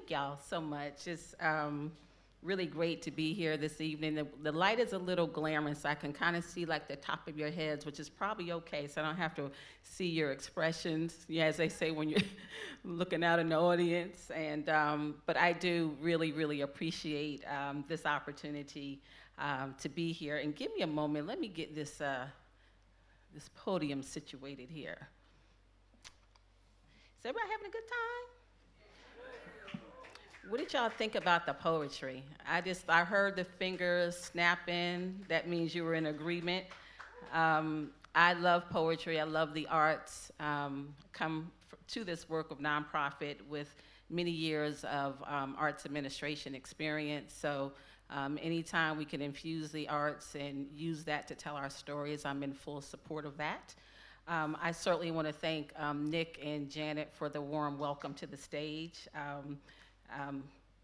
thank y'all so much. It's really great to be here this evening. The light is a little glamorous. I can kind of see like the top of your heads, which is probably okay, so I don't have to see your expressions, yeah, as they say when you're looking out in the audience. And but I do really, really appreciate this opportunity to be here. And give me a moment. Let me get this this podium situated here. Is everybody having a good time? What did y'all think about the poetry? I heard the fingers snapping. That means you were in agreement. I love poetry. I love the arts. To this work of nonprofit with many years of arts administration experience. So anytime we can infuse the arts and use that to tell our stories, I'm in full support of that. I certainly want to thank Nick and Janet for the warm welcome to the stage.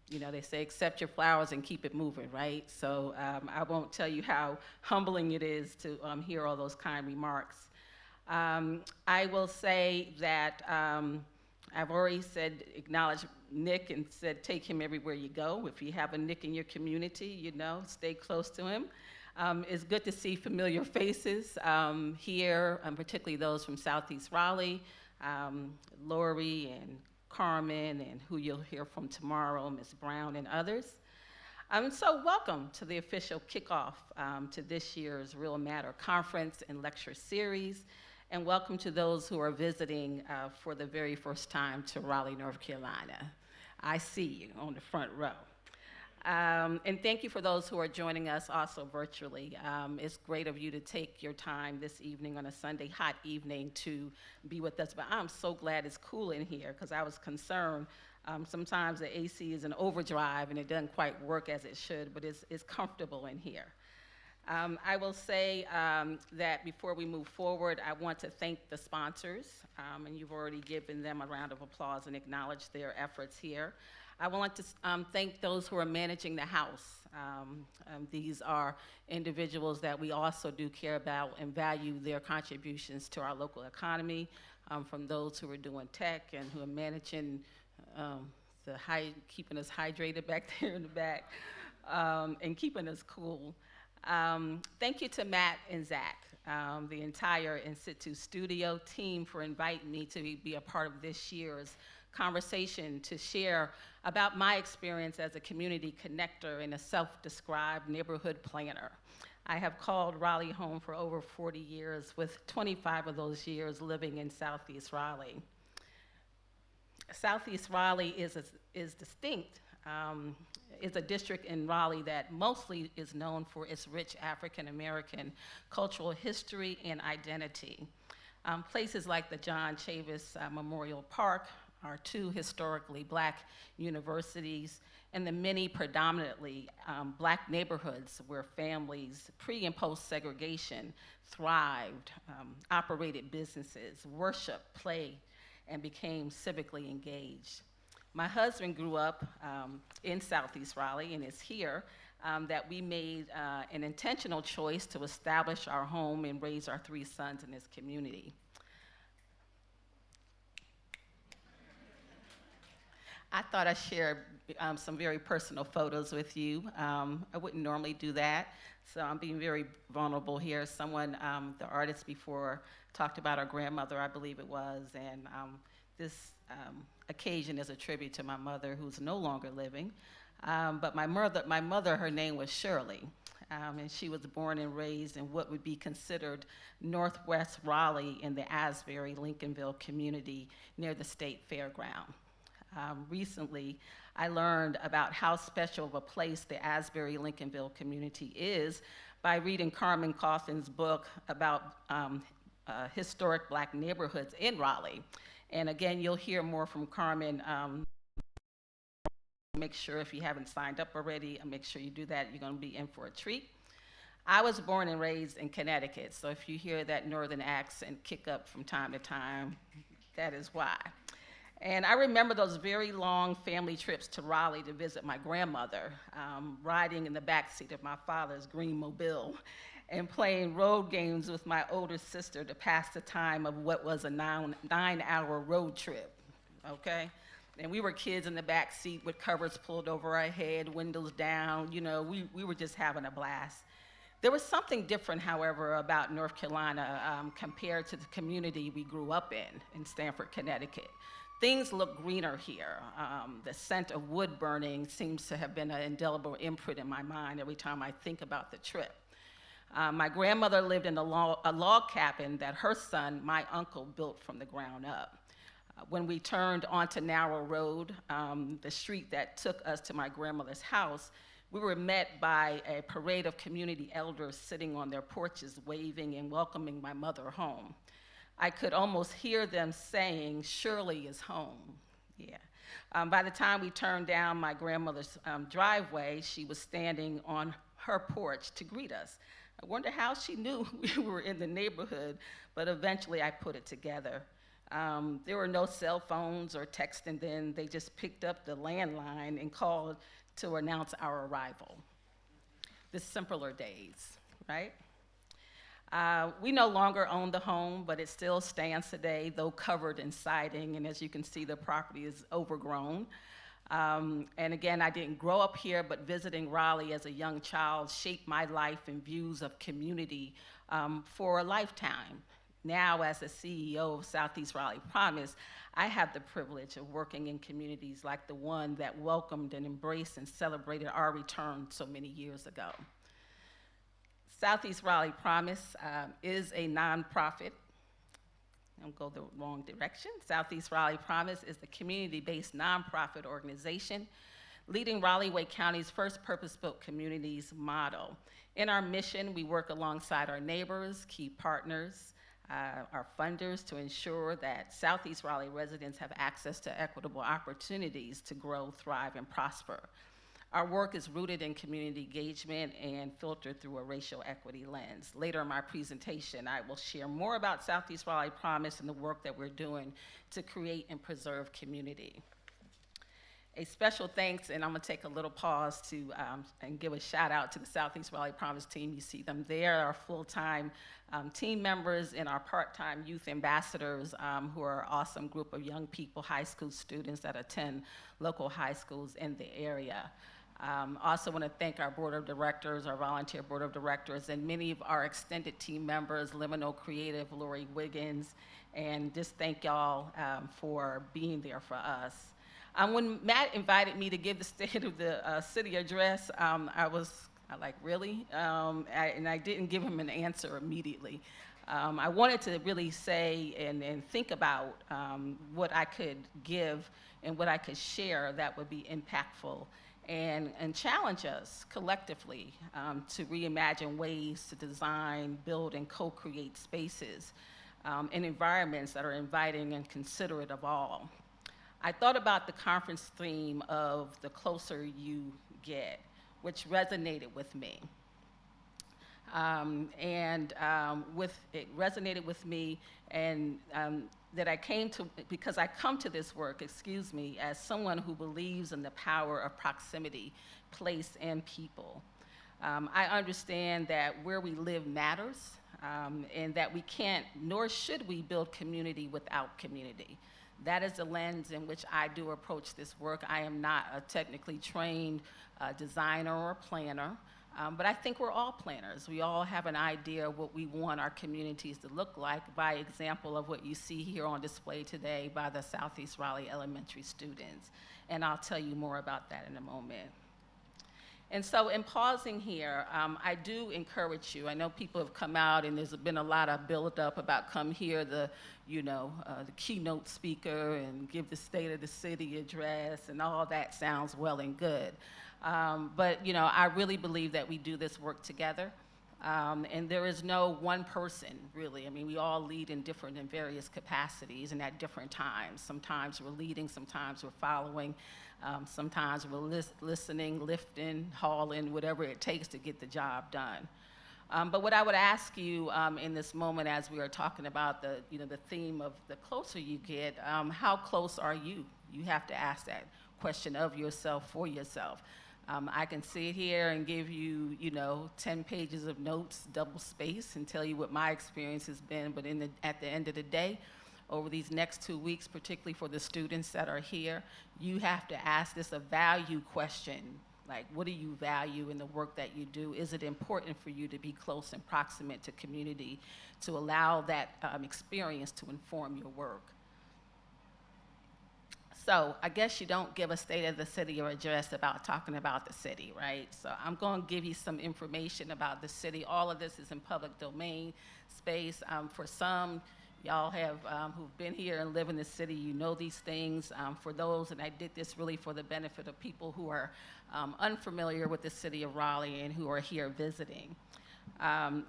You know, they say accept your flowers and keep it moving, right? So I won't tell you how humbling it is to hear all those kind remarks. I will say that I've already said, acknowledge Nick and said take him everywhere you go. If you have a Nick in your community, you know, stay close to him. It's good to see familiar faces here, particularly those from Southeast Raleigh, Lori and Carmen, and who you'll hear from tomorrow, Ms. Brown and others. So welcome to the official kickoff to this year's Real Matter Conference and Lecture Series, and welcome to those who are visiting for the very first time to Raleigh, North Carolina. I see you on the front row. And thank you for those who are joining us also virtually. It's great of you to take your time this evening on a Sunday, hot evening, to be with us. But I'm so glad it's cool in here because I was concerned. Sometimes the AC is in overdrive and it doesn't quite work as it should, but it's comfortable in here. I will say that before we move forward, I want to thank the sponsors, and you've already given them a round of applause and acknowledged their efforts here. I would like to thank those who are managing the house. These are individuals that we also do care about and value their contributions to our local economy, from those who are doing tech and who are managing keeping us hydrated back there in the back, and keeping us cool. Thank you to Matt and Zach, the entire In Situ studio team, for inviting me to be a part of this year's conversation to share about my experience as a community connector and a self-described neighborhood planner. I have called Raleigh home for over 40 years, with 25 of those years living in Southeast Raleigh. Southeast Raleigh is distinct. It's a district in Raleigh that mostly is known for its rich African-American cultural history and identity. Places like the John Chavis Memorial Park are two historically Black universities, and the many predominantly Black neighborhoods where families pre and post segregation thrived, operated businesses, worshiped, played, and became civically engaged. My husband grew up in Southeast Raleigh, and it's here that we made an intentional choice to establish our home and raise our 3 sons in this community. I thought I'd share some very personal photos with you. I wouldn't normally do that, so I'm being very vulnerable here. Someone, the artist before, talked about our grandmother, I believe it was, and this occasion is a tribute to my mother, who's no longer living. But my mother, her name was Shirley, and she was born and raised in what would be considered Northwest Raleigh in the Asbury, Lincolnville community near the state fairground. Recently, I learned about how special of a place the Asbury Lincolnville community is by reading Carmen Cawthon's book about historic Black neighborhoods in Raleigh. And again, you'll hear more from Carmen. Make sure if you haven't signed up already, make sure you do that. You're going to be in for a treat. I was born and raised in Connecticut, so if you hear that northern accent kick up from time to time, that is why. And I remember those very long family trips to Raleigh to visit my grandmother, riding in the backseat of my father's green Mobile and playing road games with my older sister to pass the time of what was a 9-hour road trip, okay? And we were kids in the back seat with covers pulled over our head, windows down. You know, we were just having a blast. There was something different, however, about North Carolina compared to the community we grew up in Stamford, Connecticut. Things look greener here. The scent of wood burning seems to have been an indelible imprint in my mind every time I think about the trip. My grandmother lived in a log cabin that her son, my uncle, built from the ground up. When we turned onto Narrow Road, the street that took us to my grandmother's house, we were met by a parade of community elders sitting on their porches, waving and welcoming my mother home. I could almost hear them saying, "Shirley is home." Yeah. By the time we turned down my grandmother's driveway, she was standing on her porch to greet us. I wonder how she knew we were in the neighborhood, but eventually I put it together. There were no cell phones or texting then. They just picked up the landline and called to announce our arrival. The simpler days, right? We no longer own the home, but it still stands today, though covered in siding, and as you can see, the property is overgrown. And again, I didn't grow up here, but visiting Raleigh as a young child shaped my life and views of community for a lifetime. Now, as the CEO of Southeast Raleigh Promise, I have the privilege of working in communities like the one that welcomed and embraced and celebrated our return so many years ago. Southeast Raleigh Promise is a nonprofit. I'm going the wrong direction. Southeast Raleigh Promise is a community-based nonprofit organization leading Raleigh-Wake County's first purpose-built communities model. In our mission, we work alongside our neighbors, key partners, our funders to ensure that Southeast Raleigh residents have access to equitable opportunities to grow, thrive, and prosper. Our work is rooted in community engagement and filtered through a racial equity lens. Later in my presentation, I will share more about Southeast Raleigh Promise and the work that we're doing to create and preserve community. A special thanks, and I'm gonna take a little pause to and give a shout out to the Southeast Raleigh Promise team. You see them there, our full-time team members and our part-time youth ambassadors who are an awesome group of young people, high school students that attend local high schools in the area. Also want to thank our board of directors, our volunteer board of directors, and many of our extended team members, Liminal Creative, Lori Wiggins, and just thank y'all for being there for us. When Matt invited me to give the State of the City address, I was like, really? And I didn't give him an answer immediately. I wanted to really say and think about what I could give and what I could share that would be impactful and challenge us collectively to reimagine ways to design, build, and co-create spaces and environments that are inviting and considerate of all. I thought about the conference theme of The Closer You Get, which resonated with me. It resonated with me, and that I came to, because I come to this work, as someone who believes in the power of proximity, place, and people. I understand that where we live matters, and that we can't, nor should we build community without community. That is the lens in which I do approach this work. I am not a technically trained designer or planner, but I think we're all planners. We all have an idea of what we want our communities to look like, by example of what you see here on display today by the Southeast Raleigh Elementary students. And I'll tell you more about that in a moment. And so in pausing here, I do encourage you. I know people have come out and there's been a lot of build-up about come here, the keynote speaker and give the State of the City address, and all that sounds well and good. But I really believe that we do this work together. And there is no one person, really. I mean, we all lead in different and various capacities and at different times. Sometimes we're leading, sometimes we're following, sometimes we're listening, lifting, hauling, whatever it takes to get the job done. But what I would ask you in this moment, as we are talking about the theme of the closer you get, how close are you? You have to ask that question of yourself for yourself. I can sit here and give you, 10 pages of notes, double space, and tell you what my experience has been, but at the end of the day, over these next 2 weeks, particularly for the students that are here, you have to ask this a value question. Like, what do you value in the work that you do? Is it important for you to be close and proximate to community to allow that experience to inform your work? So I guess you don't give a state of the city or address about talking about the city, right? So I'm going to give you some information about the city. All of this is in public domain space. For some, y'all have who've been here and live in the city, you know these things. For those, and I did this really for the benefit of people who are unfamiliar with the city of Raleigh and who are here visiting. I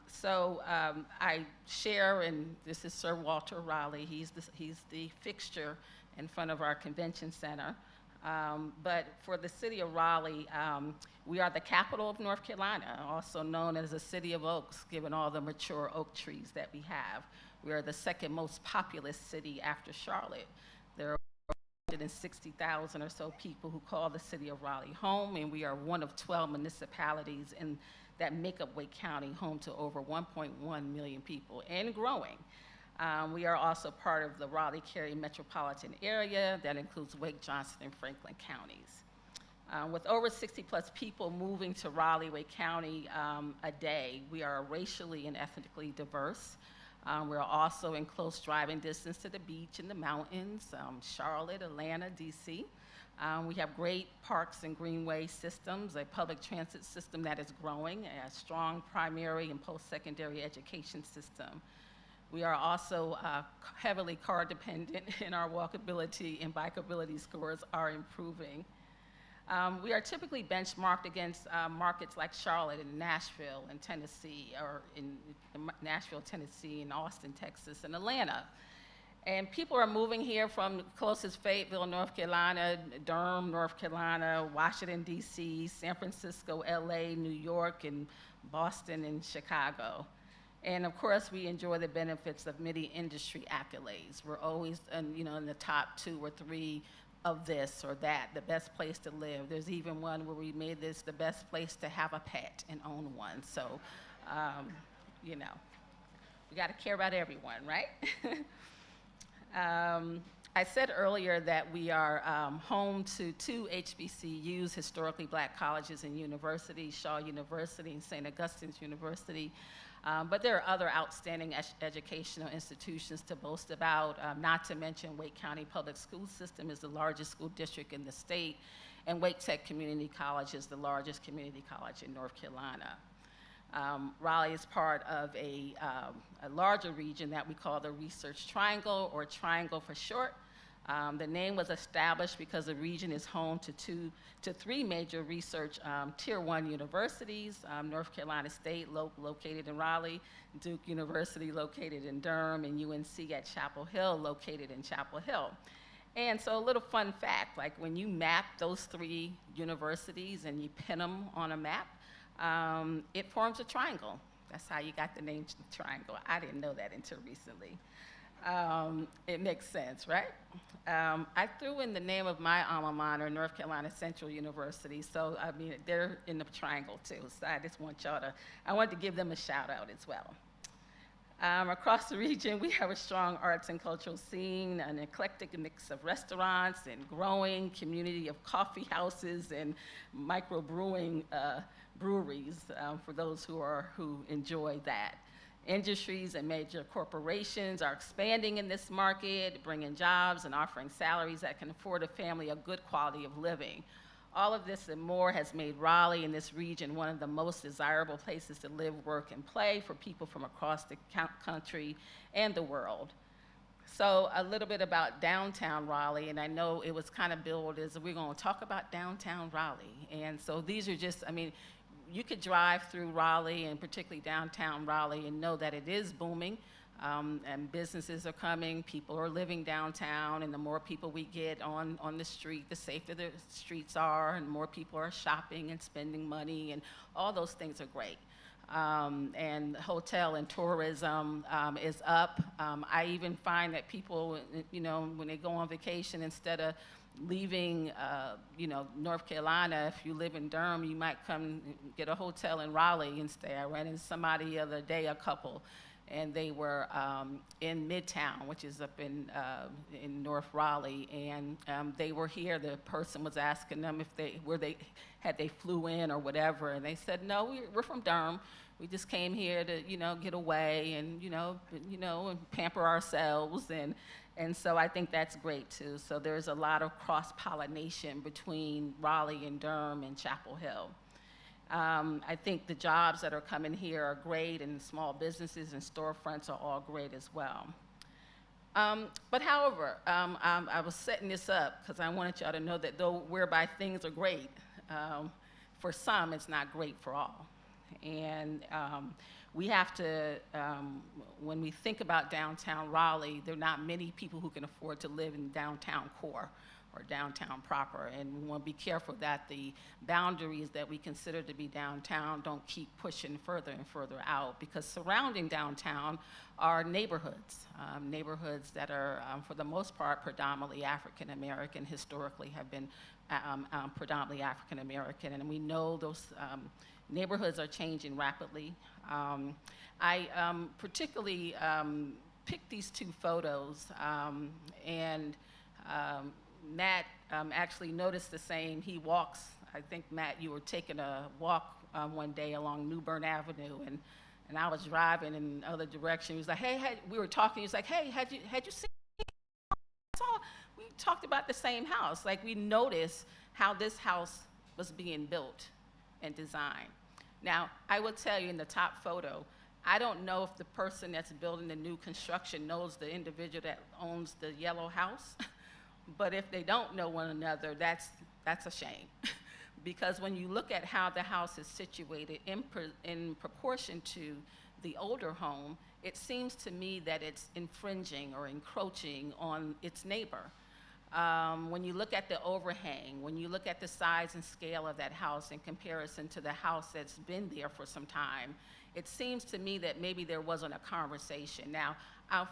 share, and this is Sir Walter Raleigh. He's the fixture in front of our convention center. But for the city of Raleigh, we are the capital of North Carolina, also known as the city of oaks, given all the mature oak trees that we have. We are the second most populous city after Charlotte. There are 160,000 or so people who call the city of Raleigh home, and we are one of 12 municipalities that make up Wake County, home to over 1.1 million people and growing. We are also part of the Raleigh-Cary metropolitan area that includes Wake, Johnson, and Franklin counties. With over 60 plus people moving to Raleigh, Wake County a day, we are racially and ethnically diverse. We're also in close driving distance to the beach and the mountains, Charlotte, Atlanta, DC. We have great parks and greenway systems, a public transit system that is growing, a strong primary and post-secondary education system. We are also heavily car dependent, and our walkability and bikeability scores are improving. We are typically benchmarked against markets like Charlotte and Nashville and Tennessee, or in Nashville, Tennessee, and Austin, Texas, and Atlanta. And people are moving here from closest Fayetteville, North Carolina, Durham, North Carolina, Washington, D.C., San Francisco, L.A., New York, and Boston, and Chicago. And of course, we enjoy the benefits of many industry accolades. We're always in the top 2 or 3 of this or that, the best place to live. There's even one where we made this the best place to have a pet and own one. So, we got to care about everyone, right? I said earlier that we are home to 2 HBCUs, historically black colleges and universities, Shaw University and St. Augustine's University. But there are other outstanding educational institutions to boast about, not to mention Wake County Public School System is the largest school district in the state, and Wake Tech Community College is the largest community college in North Carolina. Raleigh is part of a larger region that we call the Research Triangle, or Triangle for short. The name was established because the region is home to 3 major research Tier 1 universities, North Carolina State, located in Raleigh, Duke University, located in Durham, and UNC at Chapel Hill, located in Chapel Hill. And so a little fun fact, like when you map those 3 universities and you pin them on a map, it forms a triangle. That's how you got the name Triangle. I didn't know that until recently. It makes sense, right? I threw in the name of my alma mater, North Carolina Central University, so I mean, they're in the triangle too, so I just want I wanted to give them a shout out as well. Across the region, we have a strong arts and cultural scene, an eclectic mix of restaurants and growing community of coffee houses and microbrewing breweries for those who enjoy that. Industries and major corporations are expanding in this market, bringing jobs and offering salaries that can afford a family a good quality of living. All of this and more has made Raleigh and this region one of the most desirable places to live, work, and play for people from across the country and the world. So a little bit about downtown Raleigh, and I know it was kind of billed as we're going to talk about downtown Raleigh. And so these are just, you could drive through Raleigh, and particularly downtown Raleigh, and know that it is booming, and businesses are coming, people are living downtown, and the more people we get on the street, the safer the streets are, and more people are shopping and spending money, and all those things are great. And hotel and tourism is up. I even find that people, when they go on vacation, instead of leaving, North Carolina, if you live in Durham, you might come get a hotel in Raleigh and stay. I ran into somebody the other day, a couple, and they were in Midtown, which is up in North Raleigh, and they were here. The person was asking them if they flew in or whatever, and they said, no, we're from Durham. We just came here to, get away and, and pamper ourselves, and so I think that's great too. So there's a lot of cross-pollination between Raleigh and Durham and Chapel Hill. I think the jobs that are coming here are great, and small businesses and storefronts are all great as well. But however, I was setting this up because I wanted y'all to know that though whereby things are great, for some it's not great for all. And we have to, when we think about downtown Raleigh, there are not many people who can afford to live in downtown core or downtown proper. And we want to be careful that the boundaries that we consider to be downtown don't keep pushing further and further out, because surrounding downtown are neighborhoods, neighborhoods that are, for the most part, predominantly African American, historically have been predominantly African American, and we know those neighborhoods are changing rapidly. I particularly picked these two photos, and Matt actually noticed the same. He walks, I think, Matt, you were taking a walk one day along New Bern Avenue, and I was driving in the other direction. He was like, hey, we were talking, he was like, hey, had you seen we talked about the same house. Like, we noticed how this house was being built and designed. Now, I will tell you in the top photo, I don't know if the person that's building the new construction knows the individual that owns the yellow house, but if they don't know one another, that's a shame. Because when you look at how the house is situated in proportion to the older home, it seems to me that it's infringing or encroaching on its neighbor. When you look at the overhang, when you look at the size and scale of that house in comparison to the house that's been there for some time, it seems to me that maybe there wasn't a conversation. Now,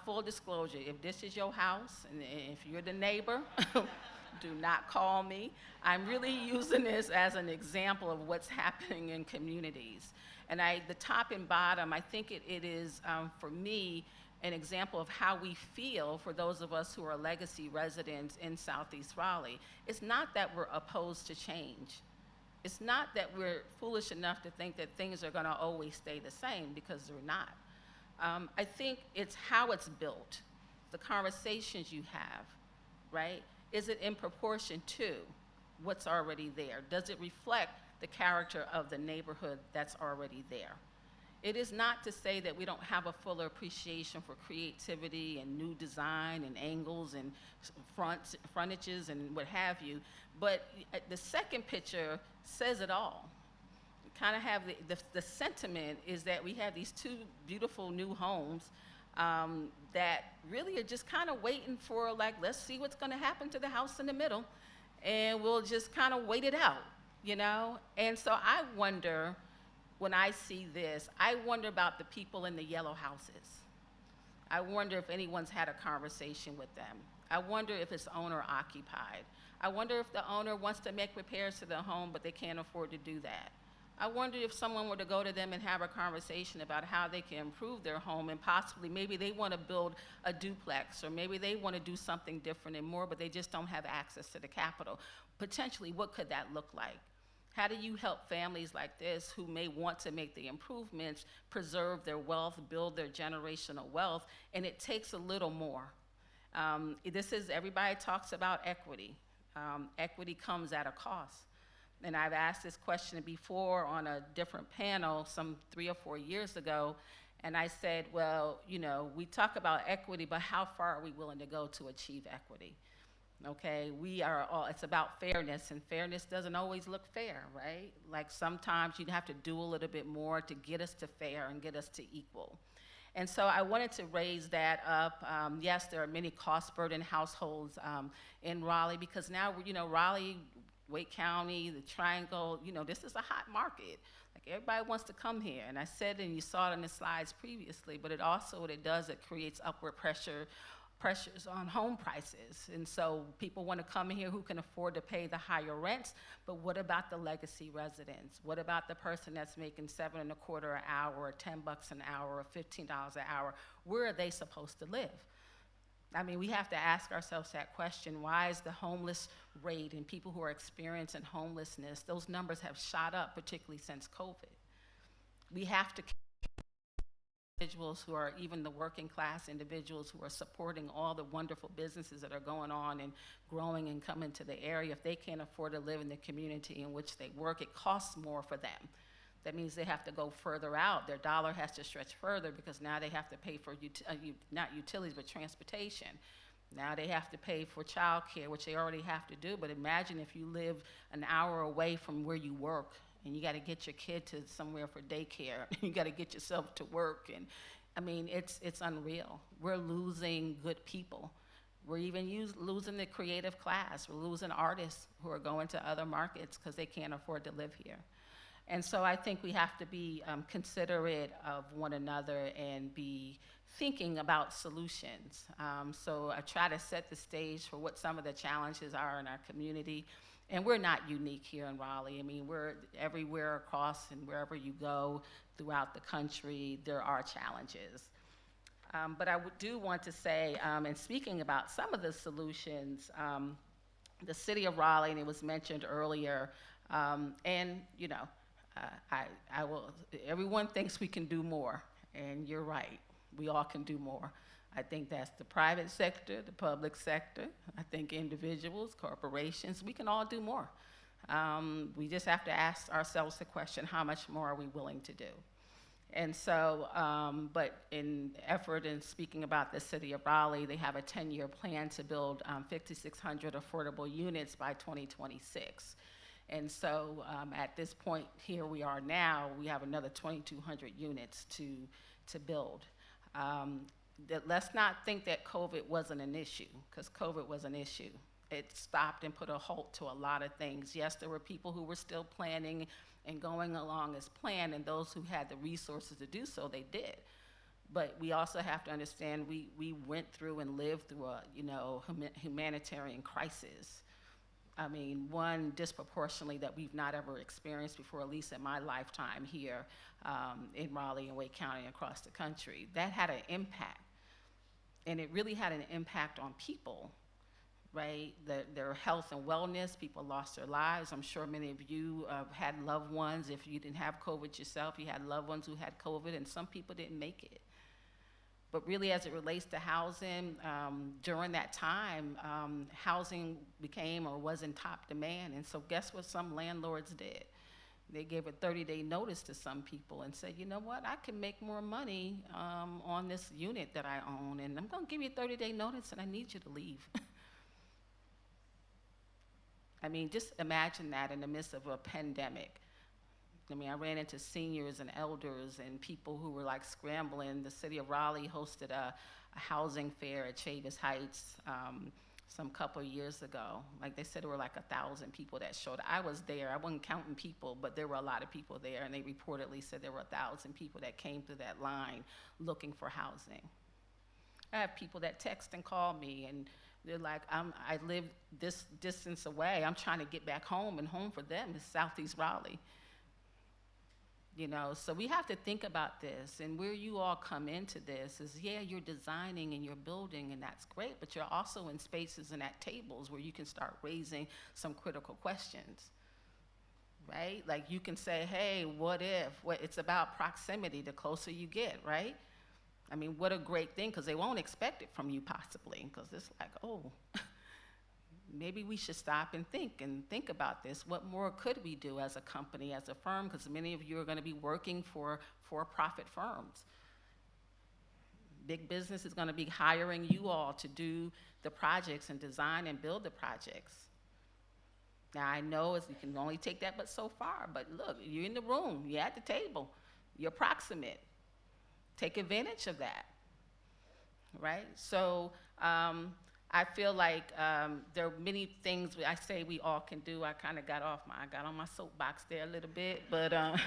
full disclosure, if this is your house and if you're the neighbor, do not call me. I'm really using this as an example of what's happening in communities. And the top and bottom, I think it is, for me, an example of how we feel for those of us who are legacy residents in Southeast Raleigh. It's not that we're opposed to change. It's not that we're foolish enough to think that things are gonna always stay the same, because they're not. I think it's how it's built, the conversations you have, right? Is it in proportion to what's already there? Does it reflect the character of the neighborhood that's already there? It is not to say that we don't have a fuller appreciation for creativity and new design and angles and frontages and what have you, but the second picture says it all. Kind of have the sentiment is that we have these two beautiful new homes that really are just kind of waiting for, like, let's see what's going to happen to the house in the middle, and we'll just kind of wait it out, And so I wonder, when I see this, I wonder about the people in the yellow houses. I wonder if anyone's had a conversation with them. I wonder if it's owner occupied. I wonder if the owner wants to make repairs to the home, but they can't afford to do that. I wonder if someone were to go to them and have a conversation about how they can improve their home, and possibly maybe they want to build a duplex, or maybe they want to do something different and more, but they just don't have access to the capital. Potentially, what could that look like? How do you help families like this who may want to make the improvements, preserve their wealth, build their generational wealth, and it takes a little more. Everybody talks about equity. Equity comes at a cost. And I've asked this question before on a different panel some 3 or 4 years ago, and I said, well, we talk about equity, but how far are we willing to go to achieve equity? Okay, it's about fairness, and fairness doesn't always look fair, right? Like, sometimes you'd have to do a little bit more to get us to fair and get us to equal. And so I wanted to raise that up. Yes, there are many cost-burdened households in Raleigh, because now, Raleigh, Wake County, the Triangle, this is a hot market. Like, everybody wants to come here. And I said, and you saw it in the slides previously, but it creates upward pressure pressures on home prices. And so people want to come here who can afford to pay the higher rents, but what about the legacy residents? What about the person that's making $7.25 an hour, or $10 an hour, or $15 an hour? Where are they supposed to live? I mean, we have to ask ourselves that question. Why is the homeless rate and people who are experiencing homelessness, those numbers have shot up, particularly since COVID. We have to individuals who are even the working class individuals who are supporting all the wonderful businesses that are going on and growing and coming to the area. If they can't afford to live in the community in which they work, it costs more for them. That means they have to go further out. Their dollar has to stretch further because now they have to pay for, not utilities, but transportation. Now they have to pay for childcare, which they already have to do, but imagine if you live an hour away from where you work and you got to get your kid to somewhere for daycare. You got to get yourself to work. And I mean, it's unreal. We're losing good people. We're even losing the creative class. We're losing artists who are going to other markets because they can't afford to live here. And so I think we have to be considerate of one another and be thinking about solutions. So I try to set the stage for what some of the challenges are in our community. And we're not unique here in Raleigh. I mean, we're everywhere across, and wherever you go throughout the country, there are challenges. But I do want to say, in speaking about some of the solutions, the city of Raleigh, and it was mentioned earlier, and you know, I will, everyone thinks we can do more, and you're right, we all can do more. I think that's the private sector, the public sector. I think individuals, corporations, we can all do more. We just have to ask ourselves the question, how much more are we willing to do? And so, but in effort in speaking about the city of Raleigh, they have a 10-year plan to build 5,600 affordable units by 2026. And so at this point, here we are now, we have another 2,200 units to build. Let's not think that COVID wasn't an issue, because COVID was an issue. It stopped and put a halt to a lot of things. Yes, there were people who were still planning and going along as planned, and those who had the resources to do so, they did. But we also have to understand we went through and lived through a humanitarian crisis. I mean, one disproportionately that we've not ever experienced before, at least in my lifetime here in Raleigh and Wake County and across the country. That had an impact, and it really had an impact on people, right? Their health and wellness, people lost their lives. I'm sure many of you had loved ones. If you didn't have COVID yourself, you had loved ones who had COVID, and some people didn't make it. But really, as it relates to housing, during that time, housing became or was in top demand. And so guess what some landlords did? They gave a 30-day notice to some people and said, you know what, I can make more money on this unit that I own, and I'm going to give you a 30-day notice, and I need you to leave. I mean, just imagine that in the midst of a pandemic. I mean, I ran into seniors and elders and people who were like scrambling. The city of Raleigh hosted a housing fair at Chavis Heights some couple of years ago. Like they said, there were like 1,000 people that showed. I was there. I wasn't counting people, but there were a lot of people there, and they reportedly said there were 1,000 people that came through that line looking for housing. I have people that text and call me, and they're like, I live this distance away. I'm trying to get back home, and home for them is Southeast Raleigh. You know, so we have to think about this, and where you all come into this is, yeah, you're designing and you're building, and that's great, but you're also in spaces and at tables where you can start raising some critical questions, right? Like you can say, hey, what if? It's about proximity, the closer you get, right? I mean, what a great thing, because they won't expect it from you possibly, because it's like, oh, maybe we should stop and think about this. What more could we do as a company, as a firm? Because many of you are going to be working for for-profit firms. Big business is going to be hiring you all to do the projects and design and build the projects. Now, I know you can only take that but so far, but look, you're in the room, you're at the table, you're proximate. Take advantage of that, right? So, I feel like there are many things I say we all can do. I kind of got on my soapbox there a little bit, but and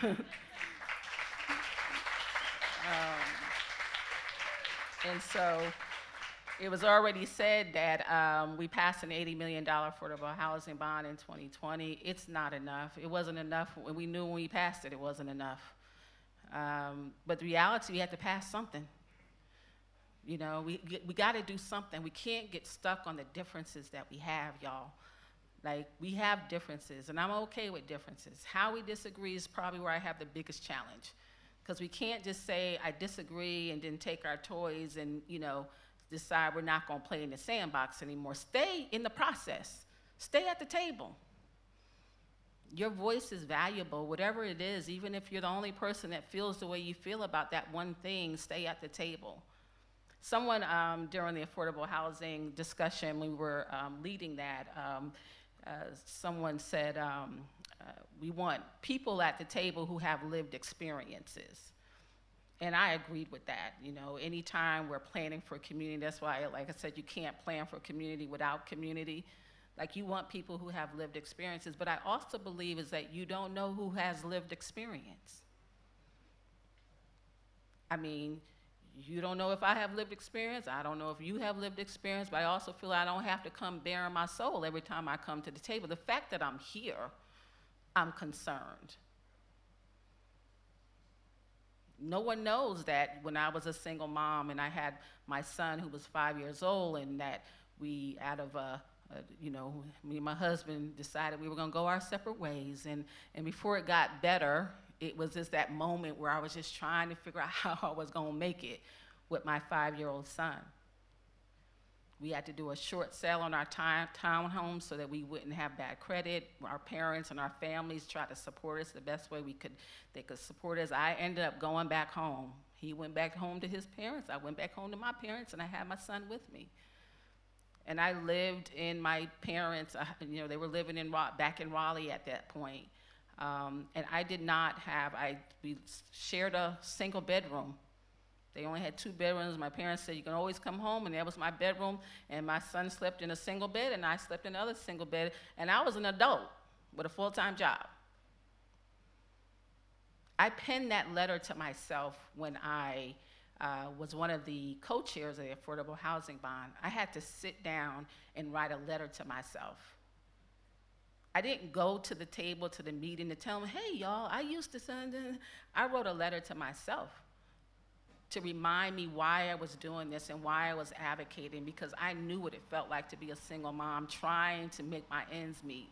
so It was already said that we passed an $80 million affordable housing bond in 2020. It's not enough. It wasn't enough. We knew when we passed it, it wasn't enough. But the reality, we had to pass something. You know, we got to do something. We can't get stuck on the differences that we have, y'all. Like, we have differences, and I'm okay with differences. How we disagree is probably where I have the biggest challenge. Because we can't just say, I disagree, and then take our toys and, you know, decide we're not going to play in the sandbox anymore. Stay in the process. Stay at the table. Your voice is valuable, whatever it is, even if you're the only person that feels the way you feel about that one thing, stay at the table. Someone during the affordable housing discussion, we were leading that, someone said, we want people at the table who have lived experiences. And I agreed with that. You know, anytime we're planning for community, that's why, like I said, you can't plan for community without community. Like, you want people who have lived experiences, but I also believe is that you don't know who has lived experience. I mean, you don't know if I have lived experience. I don't know if you have lived experience, but I also feel I don't have to come bearing my soul every time I come to the table. The fact that I'm here, I'm concerned. No one knows that when I was a single mom and I had my son who was 5 years old, and that we, out of you know, me and my husband decided we were going to go our separate ways. And before it got better, it was just that moment where I was just trying to figure out how I was going to make it with my 5-year-old son. We had to do a short sale on our townhome so that we wouldn't have bad credit. Our parents and our families tried to support us the best way they could support us. I ended up going back home. He went back home to his parents. I went back home to my parents, and I had my son with me. And I lived in my parents', you know, they were living back in Raleigh at that point. And I did not have, we shared a single bedroom. They only had 2 bedrooms. My parents said, you can always come home, and that was my bedroom. And my son slept in a single bed, and I slept in another single bed. And I was an adult with a full-time job. I penned that letter to myself when I was one of the co-chairs of the Affordable Housing Bond. I had to sit down and write a letter to myself. I didn't go to the table, to the meeting, to tell them, hey, y'all, I used to send in. I wrote a letter to myself to remind me why I was doing this and why I was advocating, because I knew what it felt like to be a single mom trying to make my ends meet.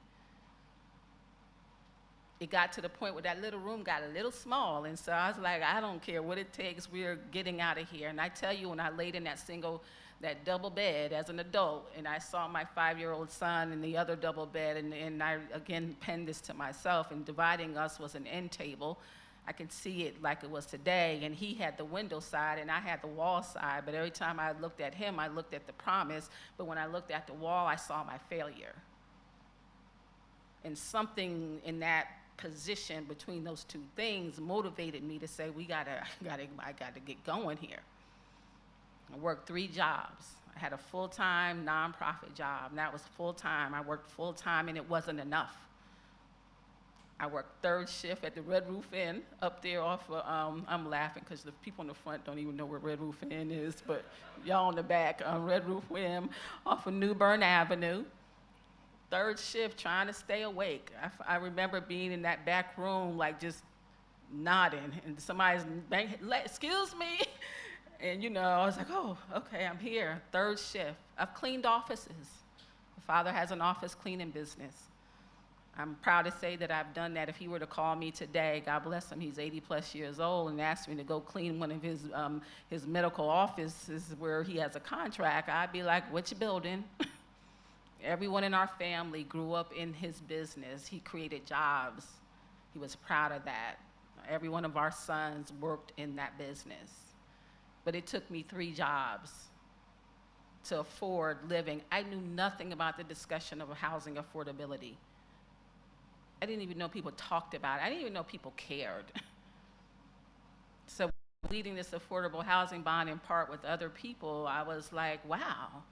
It got to the point where that little room got a little small, and so I was like, I don't care what it takes, we're getting out of here. And I tell you, when I laid in that double bed as an adult, and I saw my 5-year-old son in the other double bed, and I again penned this to myself, and dividing us was an end table. I can see it like it was today, and he had the window side and I had the wall side, but every time I looked at him, I looked at the promise, but when I looked at the wall, I saw my failure. And something in that position between those two things motivated me to say, I gotta get going here. I worked 3 jobs. I had a full-time nonprofit job, and that was full-time. I worked full-time, and it wasn't enough. I worked 3rd shift at the Red Roof Inn up there off of, I'm laughing because the people in the front don't even know where Red Roof Inn is, but y'all in the back, Red Roof Inn off of New Bern Avenue. 3rd shift, trying to stay awake. I remember being in that back room, like just nodding, and somebody's banging, excuse me, and you know, I was like, oh, okay, I'm here. 3rd shift. I've cleaned offices. My father has an office cleaning business. I'm proud to say that I've done that. If he were to call me today, God bless him, he's 80+ years old, and asked me to go clean one of his medical offices where he has a contract, I'd be like, what you building? Everyone in our family grew up in his business. He created jobs. He was proud of that. Every one of our sons worked in that business. But it took me 3 jobs to afford living. I knew nothing about the discussion of housing affordability. I didn't even know people talked about it. I didn't even know people cared. So leading this affordable housing bond in part with other people, I was like, wow.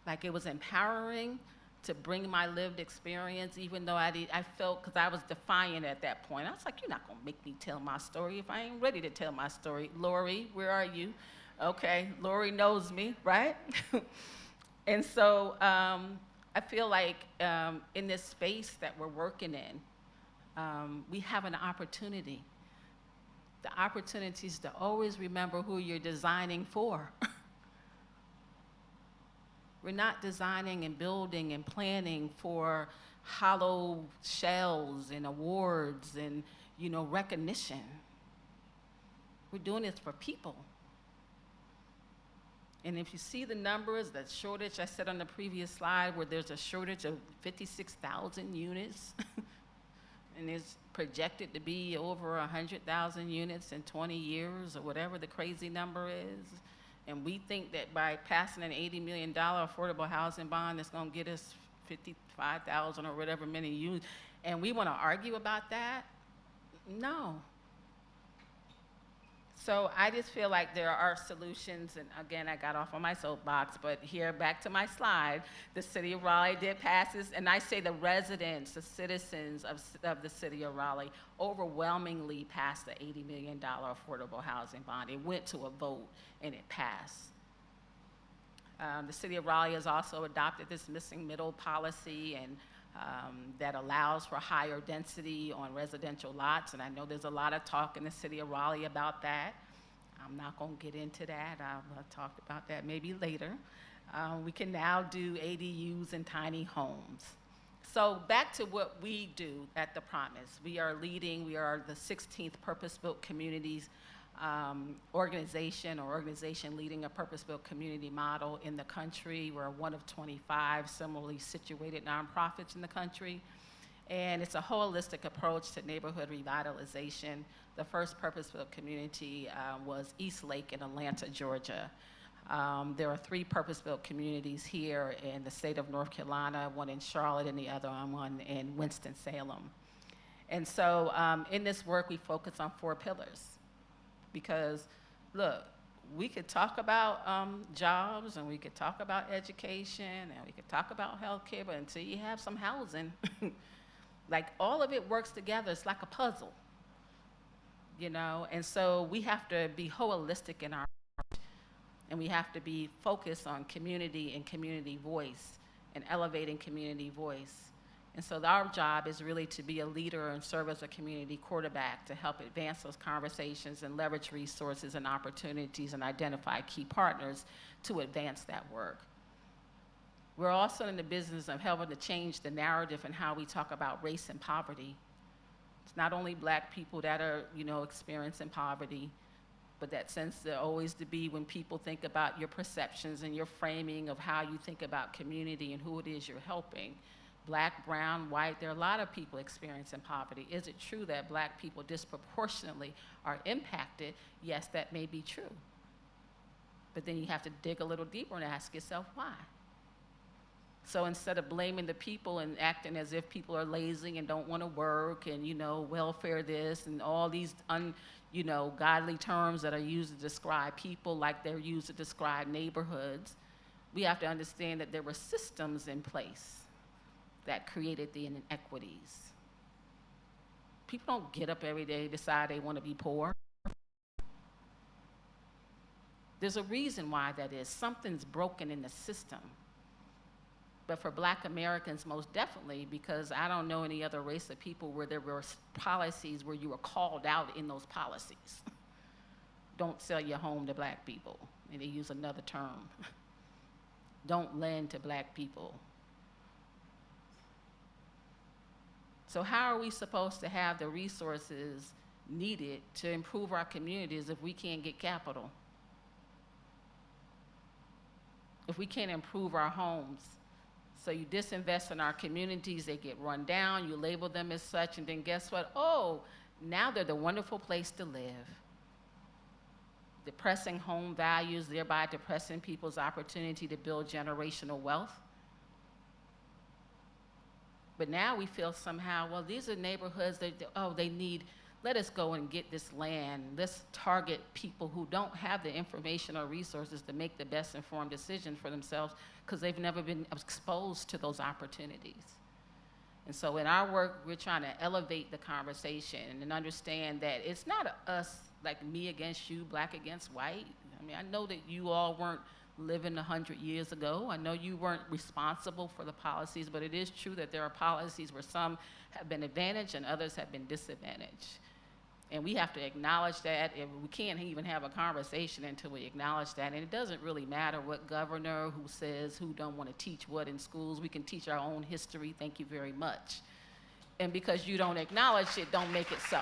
Like, it was empowering to bring my lived experience, even though I felt, because I was defiant at that point. I was like, you're not gonna make me tell my story if I ain't ready to tell my story. Lori, where are you? Okay, Lori knows me, right? And so I feel like in this space that we're working in, we have an opportunity. The opportunity is to always remember who you're designing for. We're not designing and building and planning for hollow shells and awards and, recognition. We're doing this for people. And if you see the numbers, the shortage I said on the previous slide, where there's a shortage of 56,000 units, and it's projected to be over 100,000 units in 20 years or whatever the crazy number is. And we think that by passing an $80 million affordable housing bond, it's going to get us 55,000 or whatever many units. And we want to argue about that? No. So I just feel like there are solutions, and again, I got off on my soapbox, but here, back to my slide, the city of Raleigh did pass this, and I say the residents, the citizens of the city of Raleigh overwhelmingly passed the $80 million affordable housing bond. It went to a vote, and it passed. The city of Raleigh has also adopted this missing middle policy, and that allows for higher density on residential lots, and I know there's a lot of talk in the city of Raleigh about that. I'm not going to get into that. I'll talk about that maybe later. We can now do ADUs in tiny homes. So back to what we do at The Promise. We are the 16th purpose-built communities organization leading a purpose-built community model in the country. We're one of 25 similarly situated nonprofits in the country. And it's a holistic approach to neighborhood revitalization. The first purpose-built community was East Lake in Atlanta, Georgia. There are 3 purpose-built communities here in the state of North Carolina, one in Charlotte and the other one in Winston-Salem. And so in this work, we focus on 4 pillars. Because, look, we could talk about jobs, and we could talk about education, and we could talk about healthcare, but until you have some housing, like all of it works together. It's like a puzzle, And so we have to be holistic in our approach, and we have to be focused on community and community voice and elevating community voice. And so our job is really to be a leader and serve as a community quarterback to help advance those conversations and leverage resources and opportunities and identify key partners to advance that work. We're also in the business of helping to change the narrative and how we talk about race and poverty. It's not only Black people that are, experiencing poverty, but that sense to always to be when people think about your perceptions and your framing of how you think about community and who it is you're helping. Black, brown, white, there are a lot of people experiencing poverty. Is it true that Black people disproportionately are impacted? Yes, that may be true. But then you have to dig a little deeper and ask yourself why. So instead of blaming the people and acting as if people are lazy and don't want to work and, welfare this and all these godly terms that are used to describe people like they're used to describe neighborhoods, we have to understand that there were systems in place that created the inequities. People don't get up every day and decide they want to be poor. There's a reason why that is. Something's broken in the system. But for Black Americans, most definitely, because I don't know any other race of people where there were policies where you were called out in those policies. Don't sell your home to Black people. And they use another term. Don't lend to Black people. So how are we supposed to have the resources needed to improve our communities if we can't get capital? If we can't improve our homes? So you disinvest in our communities, they get run down, you label them as such, and then guess what? Oh, now they're the wonderful place to live. Depressing home values, thereby depressing people's opportunity to build generational wealth. But now we feel somehow, well, these are neighborhoods that, they need, let us go and get this land. Let's target people who don't have the information or resources to make the best informed decision for themselves because they've never been exposed to those opportunities. And so in our work, we're trying to elevate the conversation and understand that it's not us, like me against you, Black against white. I mean, I know that you all weren't living 100 years ago. I know you weren't responsible for the policies, but it is true that there are policies where some have been advantaged and others have been disadvantaged. And we have to acknowledge that, and we can't even have a conversation until we acknowledge that. And it doesn't really matter what governor, who says who don't want to teach what in schools. We can teach our own history, thank you very much. And because you don't acknowledge it, don't make it so.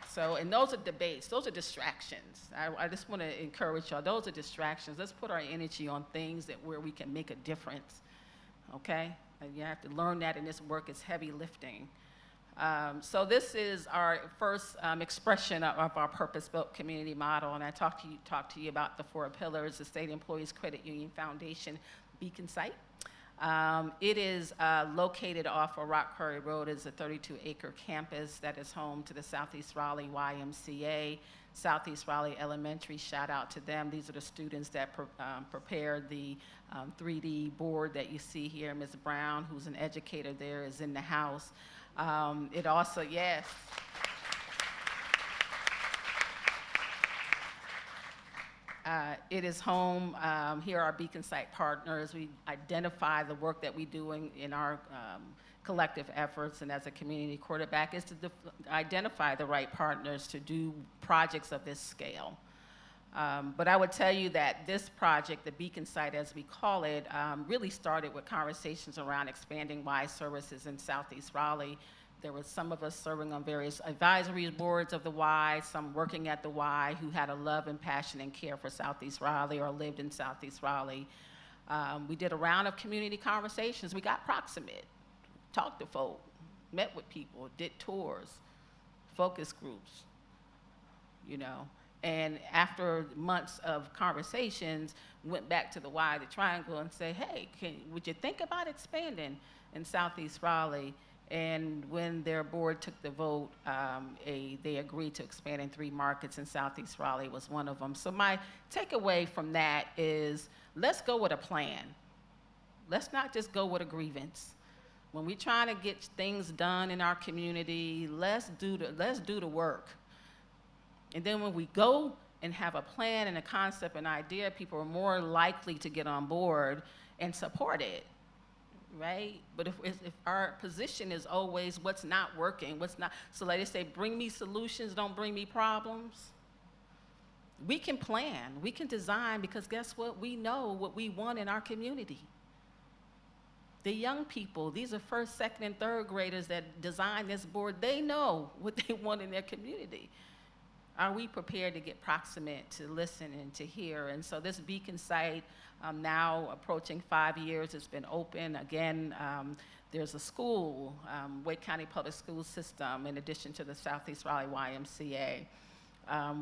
So, and those are debates, those are distractions. I just want to encourage y'all, those are distractions. Let's put our energy on things where we can make a difference, okay? And you have to learn that in this work, it's heavy lifting. So this is our first expression of our purpose-built community model, and I talked to you about the 4 pillars, the State Employees Credit Union Foundation Beacon Site. It is located off of Rock Quarry Road. It's a 32-acre campus that is home to the Southeast Raleigh YMCA, Southeast Raleigh Elementary, shout out to them. These are the students that prepared the 3D board that you see here. Ms. Brown, who's an educator there, is in the house. It also, yes. It is home, here are our Beacon Site partners. We identify the work that we do in our collective efforts, and as a community quarterback is to identify the right partners to do projects of this scale. But I would tell you that this project, the Beacon Site as we call it, really started with conversations around expanding Y services in Southeast Raleigh. There were some of us serving on various advisory boards of the Y, some working at the Y who had a love and passion and care for Southeast Raleigh or lived in Southeast Raleigh. We did a round of community conversations. We got proximate, talked to folk, met with people, did tours, focus groups, you know. And after months of conversations, went back to the Y, the Triangle, and say, hey, would you think about expanding in Southeast Raleigh? And when their board took the vote, they agreed to expand in 3 markets, and Southeast Raleigh was one of them. So my takeaway from that is, let's go with a plan. Let's not just go with a grievance. When we're trying to get things done in our community, let's do the work. And then when we go and have a plan and a concept and idea, people are more likely to get on board and support it, right? But if our position is always what's not working, so like they say, bring me solutions, don't bring me problems. We can plan, we can design, because guess what? We know what we want in our community. The young people, these are 1st, 2nd, and 3rd graders that design this board, they know what they want in their community. Are we prepared to get proximate, to listen and to hear? And so this Beacon Site, now approaching 5 years, it's been open. Again, there's a school, Wake County Public School System, in addition to the Southeast Raleigh YMCA.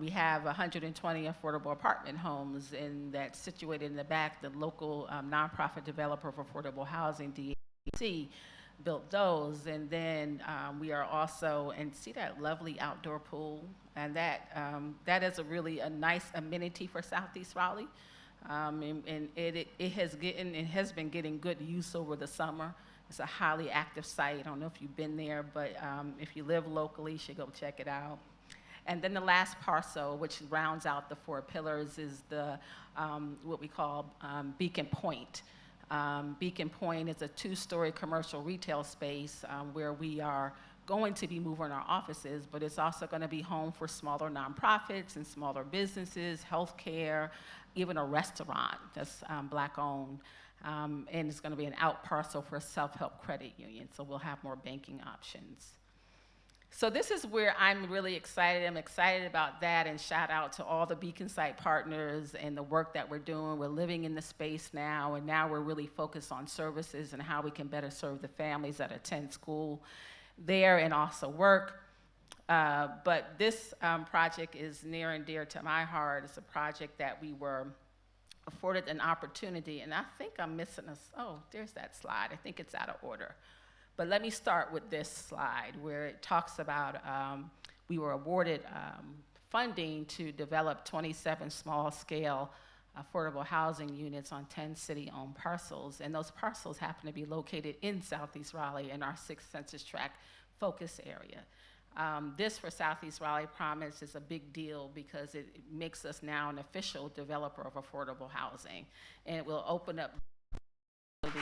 We have 120 affordable apartment homes that's situated in the back. The local nonprofit developer of affordable housing, DAC, built those. And then we are also, and see that lovely outdoor pool? And that is a nice amenity for Southeast Raleigh. And it has been getting good use over the summer. It's a highly active site. I don't know if you've been there, but if you live locally, you should go check it out. And then the last parcel, which rounds out the 4 pillars, is the what we call Beacon Point. Beacon Point is a 2-story commercial retail space where we are going to be moving our offices, but it's also going to be home for smaller nonprofits and smaller businesses, healthcare, even a restaurant that's Black-owned. And it's going to be an out parcel for a self-help credit union, so we'll have more banking options. So this is where I'm really excited. I'm excited about that, and shout out to all the Beacon Site partners and the work that we're doing. We're living in the space now, and now we're really focused on services and how we can better serve the families that attend school there and also work. But this project is near and dear to my heart. It's a project that we were afforded an opportunity, and I think I'm missing there's that slide. I think it's out of order. But let me start with this slide where it talks about we were awarded funding to develop 27 small-scale affordable housing units on 10 city-owned parcels, and those parcels happen to be located in Southeast Raleigh in our 6th Census Tract focus area. This for Southeast Raleigh Promise is a big deal because it makes us now an official developer of affordable housing, and it will open up these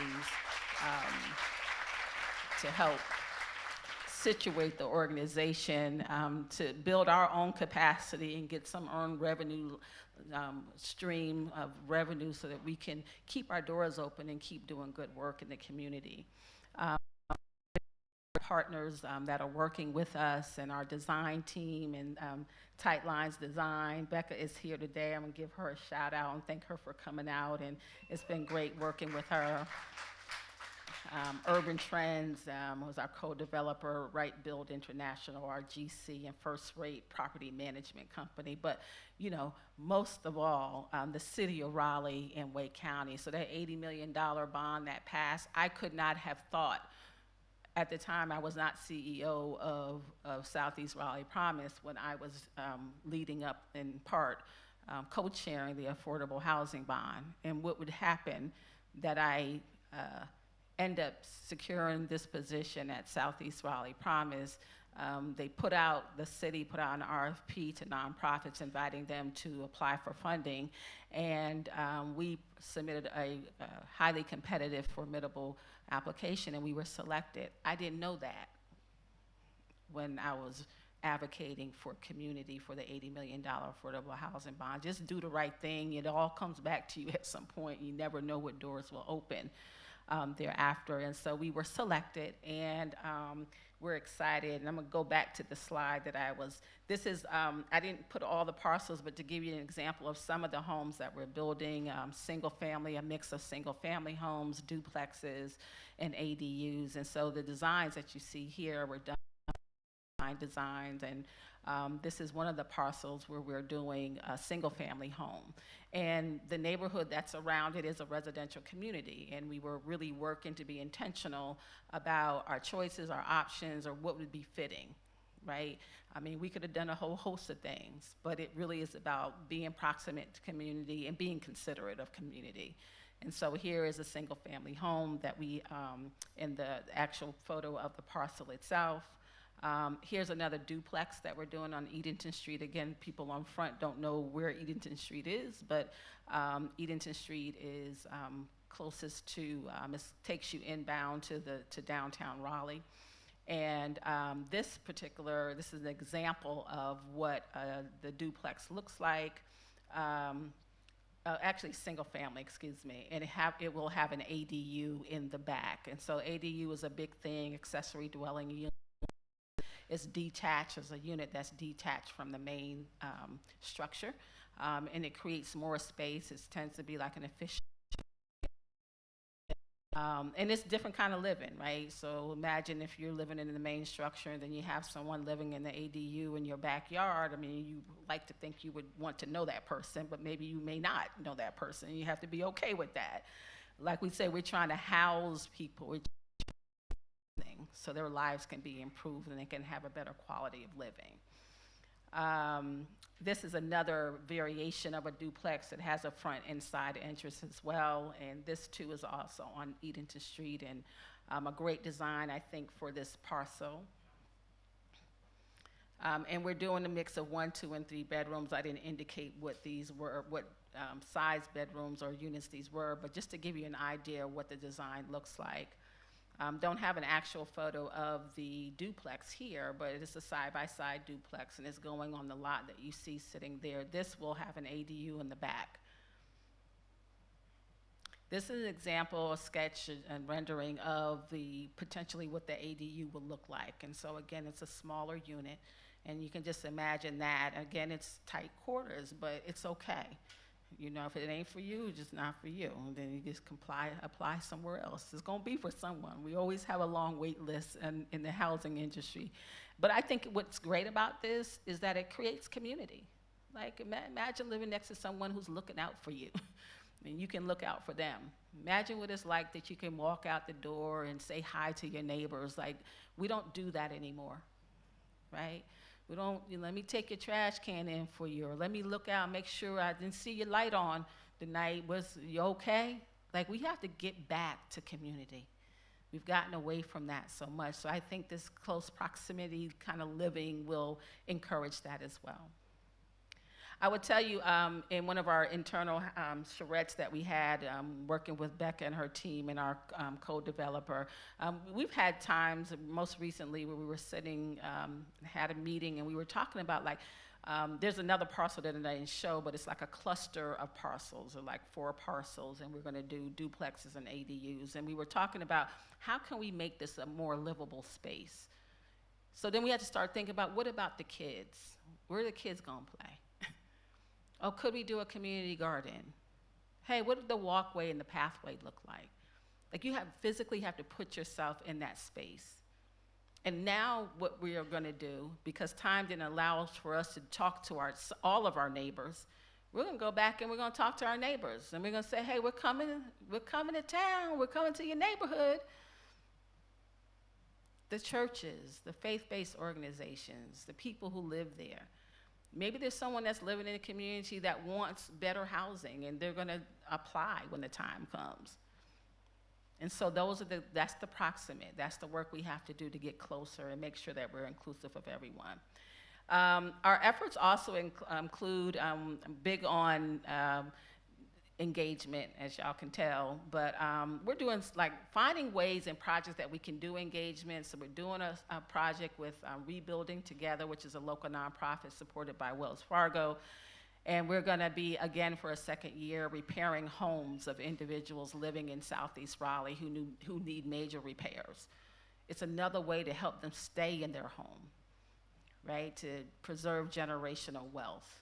to help situate the organization to build our own capacity and get some earned revenue stream of revenue so that we can keep our doors open and keep doing good work in the community. Partners that are working with us and our design team and Tight Lines Design. Becca is here today. I'm gonna give her a shout out and thank her for coming out, and it's been great working with her. Urban Trends was our co-developer, Right Build International, our GC, and First Rate Property Management Company. But, you know, most of all, the city of Raleigh and Wake County. So that $80 million bond that passed, I could not have thought at the time. I was not CEO of Southeast Raleigh Promise when I was leading up in part, co-chairing the affordable housing bond. And what would happen that I end up securing this position at Southeast Raleigh Promise. The city put out an RFP to nonprofits inviting them to apply for funding, and we submitted a highly competitive, formidable application, and we were selected. I didn't know that when I was advocating for community for the $80 million affordable housing bond. Just do the right thing. It all comes back to you at some point. You never know what doors will open thereafter. And so we were selected, and we're excited. And I'm gonna go back to the slide that this is, I didn't put all the parcels, but to give you an example of some of the homes that we're building, single family, a mix of single family homes, duplexes, and ADUs. And so the designs that you see here were done designs, and this is one of the parcels where we're doing a single family home. And the neighborhood that's around it is a residential community, and we were really working to be intentional about our choices, our options, or what would be fitting, right? I mean, we could have done a whole host of things, but it really is about being proximate to community and being considerate of community. And so here is a single family home that we, in the actual photo of the parcel itself. Here's another duplex that we're doing on Edenton Street. Again, people on front don't know where Edenton Street is, but Edenton Street is closest to, it takes you inbound to downtown Raleigh. And this is an example of what the duplex looks like. Actually, single family, excuse me, and it will have an ADU in the back. And so ADU is a big thing, accessory dwelling unit. It's detached as a unit that's detached from the main structure, and it creates more space. It tends to be like an efficient, and it's different kind of living, right? So imagine if you're living in the main structure and then you have someone living in the ADU in your backyard. I mean, you like to think you would want to know that person, but maybe you may not know that person. You have to be okay with that. Like we say, we're trying to house people so their lives can be improved and they can have a better quality of living. This is another variation of a duplex that has a front and side entrance as well, and this too is also on Edenton Street, and a great design, I think, for this parcel. And we're doing a mix of 1, 2, and 3 bedrooms. I didn't indicate what these were, what size bedrooms or units these were, but just to give you an idea of what the design looks like. Don't have an actual photo of the duplex here, but it's a side-by-side duplex, and it's going on the lot that you see sitting there. This will have an ADU in the back. This is an example, a sketch and rendering of potentially what the ADU will look like. And so again, it's a smaller unit, and you can just imagine that. Again, it's tight quarters, but it's okay. You know, if it ain't for you, it's just not for you. And then you just apply somewhere else. It's gonna be for someone. We always have a long wait list in the housing industry. But I think what's great about this is that it creates community. Like, imagine living next to someone who's looking out for you. And you can look out for them. Imagine what it's like that you can walk out the door and say hi to your neighbors. Like, we don't do that anymore, right? We don't, let me take your trash can in for you, or let me look out, make sure I didn't see your light on tonight. Was you okay? Like, we have to get back to community. We've gotten away from that so much. So I think this close proximity kind of living will encourage that as well. I would tell you, in one of our internal charrettes that we had, working with Becca and her team and our code developer, we've had times, most recently, where we were sitting, had a meeting, and we were talking about, like, there's another parcel that I didn't show, but it's like a cluster of parcels, or like 4 parcels, and we're going to do duplexes and ADUs. And we were talking about how can we make this a more livable space. So then we had to start thinking about, what about the kids? Where are the kids going to play? Oh, could we do a community garden? Hey, what did the walkway and the pathway look like? Like, you physically have to put yourself in that space. And now what we are going to do, because time didn't allow for us to talk to all of our neighbors, we're going to go back and we're going to talk to our neighbors. And we're going to say, hey, we're coming to town. We're coming to your neighborhood. The churches, the faith-based organizations, the people who live there. Maybe there's someone that's living in a community that wants better housing, and they're going to apply when the time comes. And so that's the proximate. That's the work we have to do to get closer and make sure that we're inclusive of everyone. Our efforts also include, big on engagement, as y'all can tell, but we're doing, like, finding ways and projects that we can do engagement. So we're doing a project with Rebuilding Together, which is a local nonprofit supported by Wells Fargo. And we're gonna be, again, for a second year, repairing homes of individuals living in Southeast Raleigh who need major repairs. It's another way to help them stay in their home, right? To preserve generational wealth.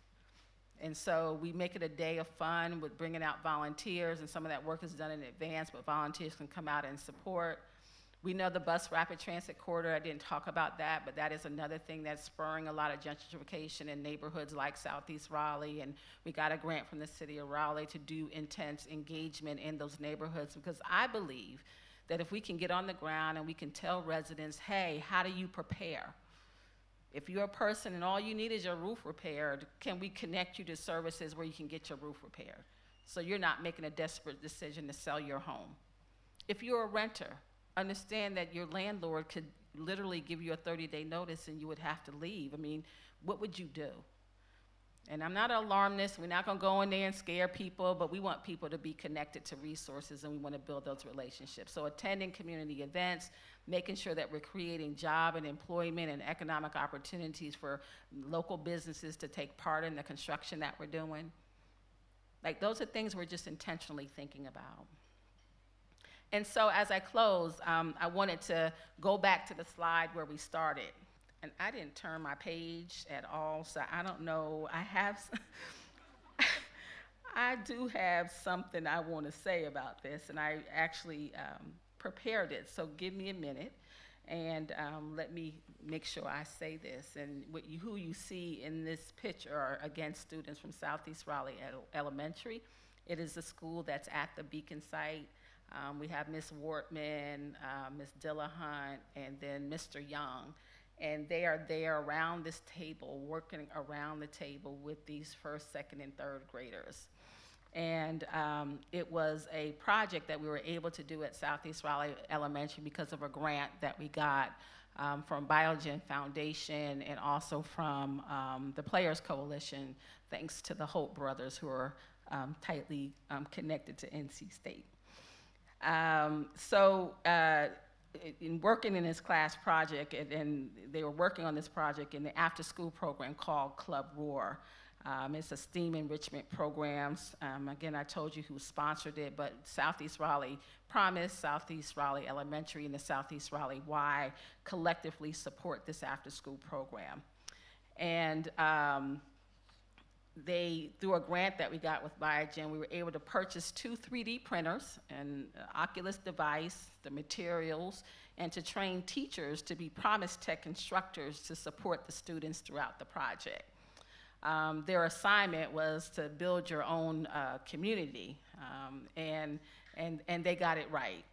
And so we make it a day of fun with bringing out volunteers, and some of that work is done in advance, but volunteers can come out and support. We know the bus rapid transit corridor, I didn't talk about that, but that is another thing that's spurring a lot of gentrification in neighborhoods like Southeast Raleigh, and we got a grant from the city of Raleigh to do intense engagement in those neighborhoods, because I believe that if we can get on the ground and we can tell residents, hey, how do you prepare? If you're a person and all you need is your roof repaired, can we connect you to services where you can get your roof repaired? So you're not making a desperate decision to sell your home. If you're a renter, understand that your landlord could literally give you a 30-day notice and you would have to leave. I mean, what would you do? And I'm not an alarmist. We're not going to go in there and scare people, but we want people to be connected to resources, and we want to build those relationships. So attending community events, making sure that we're creating job and employment and economic opportunities for local businesses to take part in the construction that we're doing. Like, those are things we're just intentionally thinking about. And so as I close, I wanted to go back to the slide where we started. And I didn't turn my page at all, so I don't know. I do have something I want to say about this, and I actually prepared it. So give me a minute, and let me make sure I say this. And who you see in this picture are, again, students from Southeast Raleigh Elementary. It is the school that's at the Beacon site. We have Ms. Wortman, Ms. Dillahunt, and then Mr. Young. And they are there around this table, working around the table with these first, second, and third graders. And it was a project that we were able to do at Southeast Raleigh Elementary because of a grant that we got from Biogen Foundation and also from the Players Coalition, thanks to the Hope brothers, who are tightly connected to NC State. In working in this class project, and they were working on this project in the after-school program called Club Roar. It's a STEAM enrichment programs. Again, I told you who sponsored it, but Southeast Raleigh Promise, Southeast Raleigh Elementary, and the Southeast Raleigh Y collectively support this after-school program. And through a grant that we got with Biogen, we were able to purchase 2 3D printers, an Oculus device, the materials, and to train teachers to be Promise Tech instructors to support the students throughout the project. Their assignment was to build your own community, and they got it right.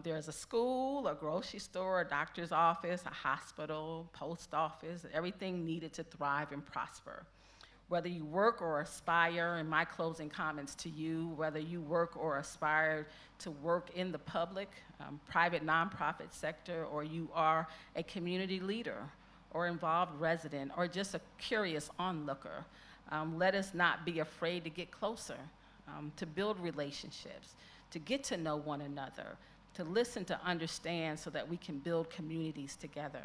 There's a school, a grocery store, a doctor's office, a hospital, post office, everything needed to thrive and prosper. Whether you work or aspire, in my closing comments to you, whether you work or aspire to work in the public, private nonprofit sector, or you are a community leader or involved resident or just a curious onlooker, let us not be afraid to get closer, to build relationships, to get to know one another, to listen, to understand so that we can build communities together.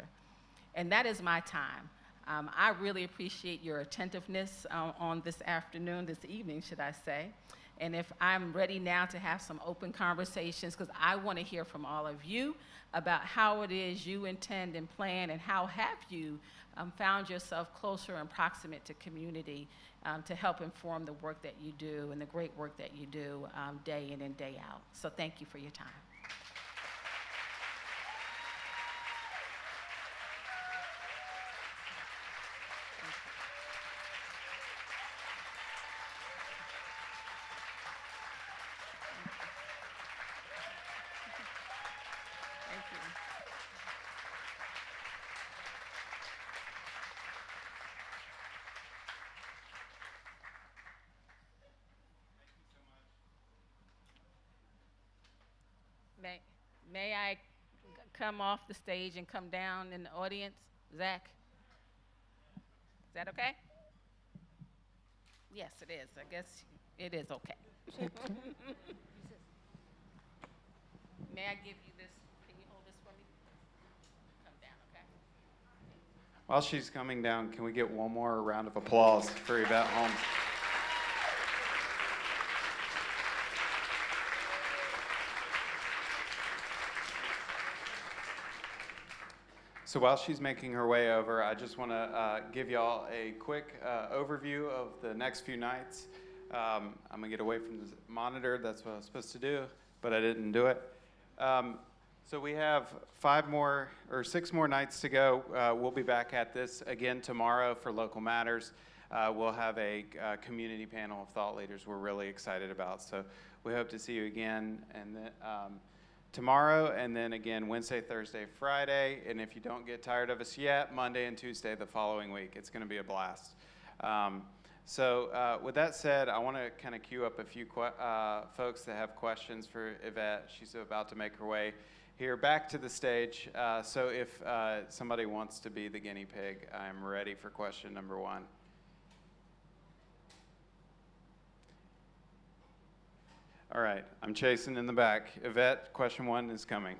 And that is my time. I really appreciate your attentiveness on this afternoon, this evening, should I say. And if I'm ready now to have some open conversations, because I want to hear from all of you about how it is you intend and plan, and how have you found yourself closer and proximate to community to help inform the work that you do and the great work that you do day in and day out. So thank you for your time. Thank you. May I come off the stage and come down in the audience? Zach? Is that okay? Yes, it is. I guess it is okay. May I give you this? Can you hold this for me? Come down, okay? While she's coming down, can we get one more round of applause for Yvette Holmes? So while she's making her way over, I just want to give y'all a quick overview of the next few nights. I'm going to get away from the monitor. That's what I was supposed to do, but I didn't do it. So we have 6 more nights to go. We'll be back at this again tomorrow for Local Matters. We'll have a community panel of thought leaders we're really excited about. So we hope to see you again and then, tomorrow, and then again Wednesday, Thursday, Friday. And if you don't get tired of us yet, Monday and Tuesday the following week. It's going to be a blast. So with that said, I want to kind of queue up a few folks that have questions for Yvette. She's about to make her way here back to the stage. So if somebody wants to be the guinea pig, I'm ready for question number 1. All right, I'm chasing in the back. Yvette, question 1 is coming.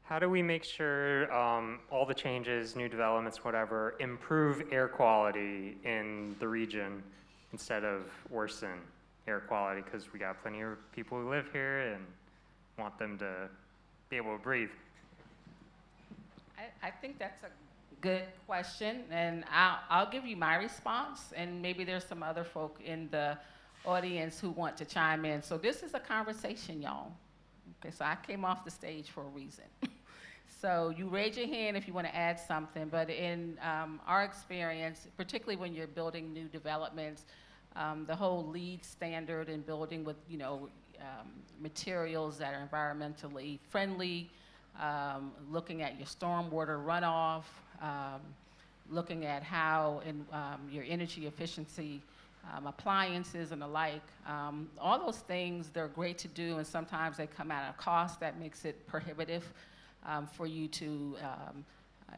How do we make sure all the changes, new developments, whatever, improve air quality in the region instead of worsen air quality? Because we got plenty of people who live here and want them to be able to breathe. I think that's a good question, and I'll give you my response, and maybe there's some other folk in the audience who want to chime in. So this is a conversation, y'all. Okay, so I came off the stage for a reason. So you raise your hand if you want to add something, but in our experience, particularly when you're building new developments, the whole LEED standard in building with, materials that are environmentally friendly, looking at your stormwater runoff, looking at how your energy efficiency appliances and the like. All those things, they're great to do, and sometimes they come at a cost that makes it prohibitive for you to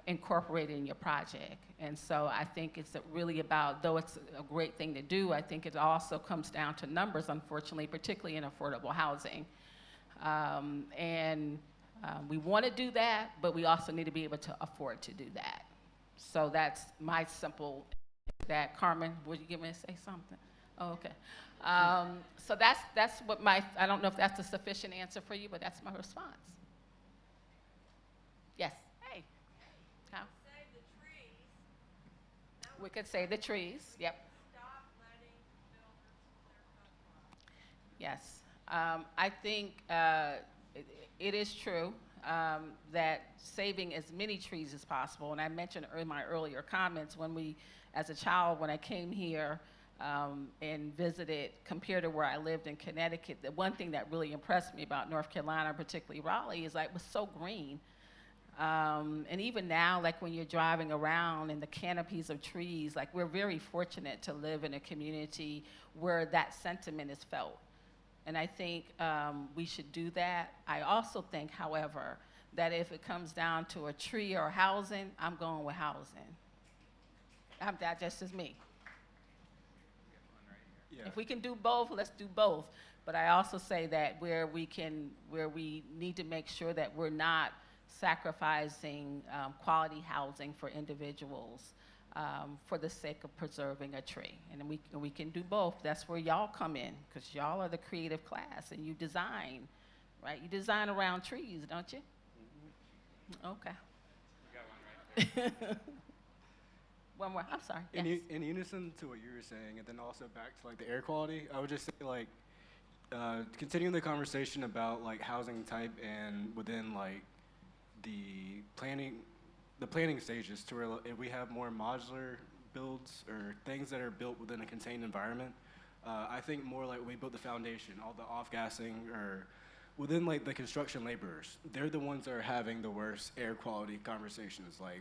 incorporate in your project. And so I think it's really about, though it's a great thing to do, I think it also comes down to numbers, unfortunately, particularly in affordable housing. We want to do that, but we also need to be able to afford to do that. So that's my simple, that Carmen, would you give me to say something? Oh, okay. So that's what I don't know if that's a sufficient answer for you, but that's my response. Yes. Hey. How? Save the trees. We could save the trees. Yep. Stop letting builders clear cut. Yes. I think it is true that saving as many trees as possible, and I mentioned in my earlier comments, when I came here, and visited, compared to where I lived in Connecticut, the one thing that really impressed me about North Carolina, particularly Raleigh, is like it was so green. And even now, like when you're driving around in the canopies of trees, like we're very fortunate to live in a community where that sentiment is felt. And I think we should do that. I also think, however, that if it comes down to a tree or housing, I'm going with housing. That just is me. Yeah. If we can do both, let's do both. But I also say that where we need to make sure that we're not sacrificing quality housing for individuals for the sake of preserving a tree. And we can do both. That's where y'all come in, because y'all are the creative class and you design, right? You design around trees, don't you? Okay. We got one right there. One more. I'm sorry. In, Yes. in unison to what you were saying, and then also back to like the air quality, I would just say like continuing the conversation about like housing type and within like the planning stages to where if we have more modular builds or things that are built within a contained environment, I think more like we built the foundation, all the off-gassing or within like the construction laborers, they're the ones that are having the worst air quality conversations. Like,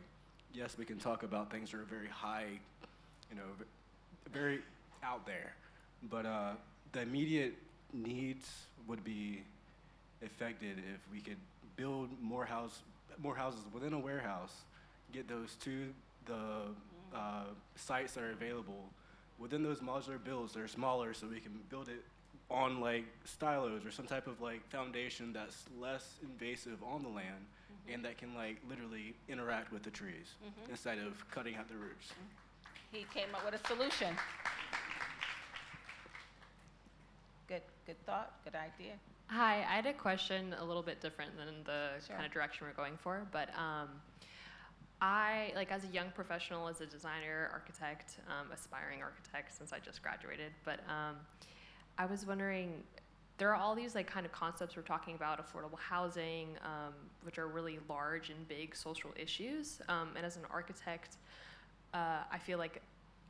yes, we can talk about things that are very high, you know, very out there, but the immediate needs would be affected if we could build more houses within a warehouse, get those to the sites that are available within those modular builds that are smaller, so we can build it on like stylos or some type of like foundation that's less invasive on the land and that can like literally interact with the trees instead of cutting out the roots. He came up with a solution. Good thought, good idea. Hi, I had a question a little bit different than the Sure. kind of direction we're going for, but I, like as a young professional, as a designer, architect, aspiring architect since I just graduated, but I was wondering, there are all these like kind of concepts we're talking about, affordable housing, which are really large and big social issues, and as an architect, I feel like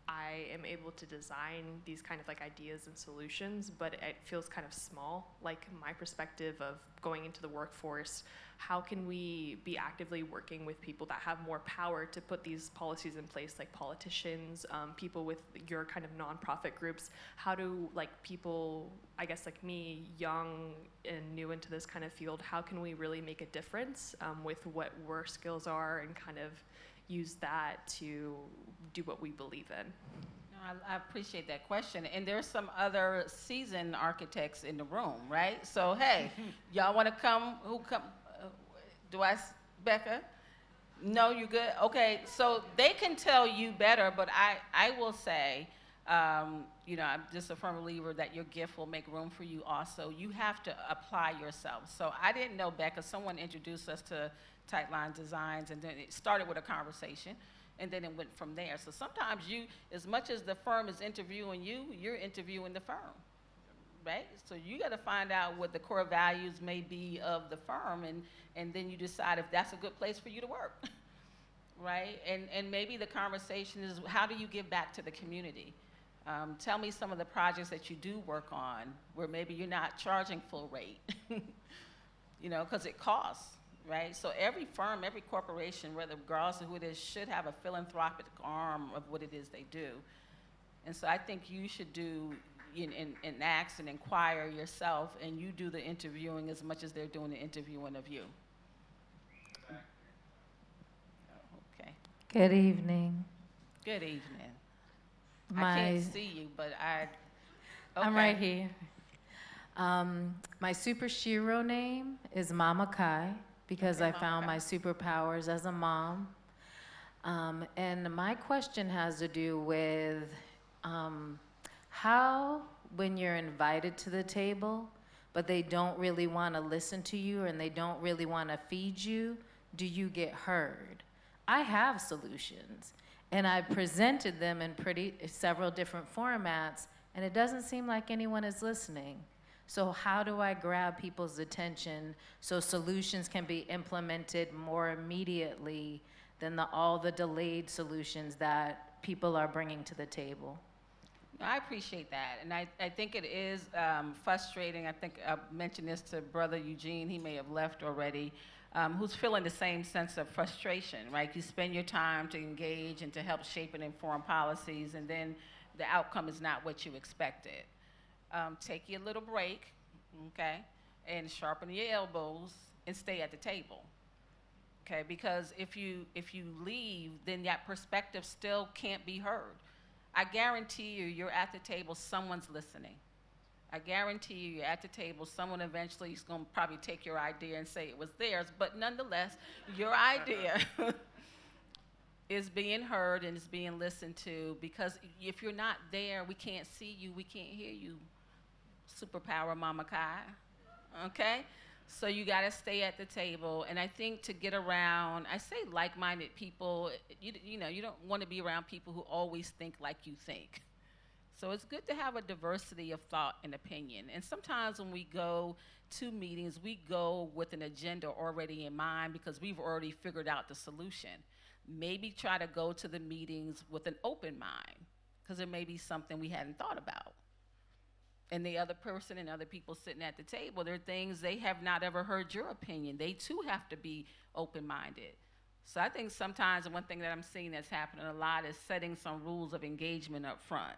I am able to design these kind of like ideas and solutions, but it feels kind of small. Like my perspective of going into the workforce, how can we be actively working with people that have more power to put these policies in place, like politicians, people with your kind of nonprofit groups? How do like people, I guess like me, young and new into this kind of field, how can we really make a difference with what our skills are and kind of use that to do what we believe in? No, I appreciate that question. And there's some other seasoned architects in the room, right? So, hey, y'all want to come? Who come? Becca? No, you good? Okay, so they can tell you better, but I will say, you know, I'm just a firm believer that your gift will make room for you also. You have to apply yourself. So I didn't know Becca. Someone introduced us to Tightline Designs, and then it started with a conversation, and then it went from there. So sometimes you, as much as the firm is interviewing you, you're interviewing the firm, right? So you got to find out what the core values may be of the firm, and then you decide if that's a good place for you to work, right? And maybe the conversation is, how do you give back to the community? Tell me some of the projects that you do work on where maybe you're not charging full rate, you know, because it costs. Right? So every firm, every corporation, whether regardless of who it is, should have a philanthropic arm of what it is they do. And so I think you should do and ask and inquire yourself, and you do the interviewing as much as they're doing the interviewing of you. Okay. Good evening. Good evening. I My, can't see you, but I'm okay. right here. My superhero name is Mama Kai because Okay, I Mama found Kai. my superpowers as a mom. And my question has to do with how, when you're invited to the table, but they don't really want to listen to you and they don't really want to feed you, do you get heard? I have solutions, and I presented them in several different formats, and it doesn't seem like anyone is listening. So how do I grab people's attention so solutions can be implemented more immediately than all the delayed solutions that people are bringing to the table? I appreciate that, and I think it is frustrating. I think I mentioned this to Brother Eugene, he may have left already, who's feeling the same sense of frustration, right? You spend your time to engage and to help shape and inform policies, and then the outcome is not what you expected. Take your little break, okay, and sharpen your elbows and stay at the table. Okay, because if you leave, then that perspective still can't be heard. I guarantee you, you're at the table, someone's listening. I guarantee you, you're at the table, someone eventually is going to probably take your idea and say it was theirs, but nonetheless, your idea is being heard and is being listened to, because if you're not there, we can't see you, we can't hear you. Superpower Mama Kai, okay? So you got to stay at the table, and I think to get around, I say like-minded people, you know, you don't want to be around people who always think like you think. So it's good to have a diversity of thought and opinion. And sometimes when we go to meetings, we go with an agenda already in mind because we've already figured out the solution. Maybe try to go to the meetings with an open mind, because there may be something we hadn't thought about. And the other person and other people sitting at the table, there are things they have not ever heard your opinion. They too have to be open-minded. So I think sometimes one thing that I'm seeing that's happening a lot is setting some rules of engagement up front.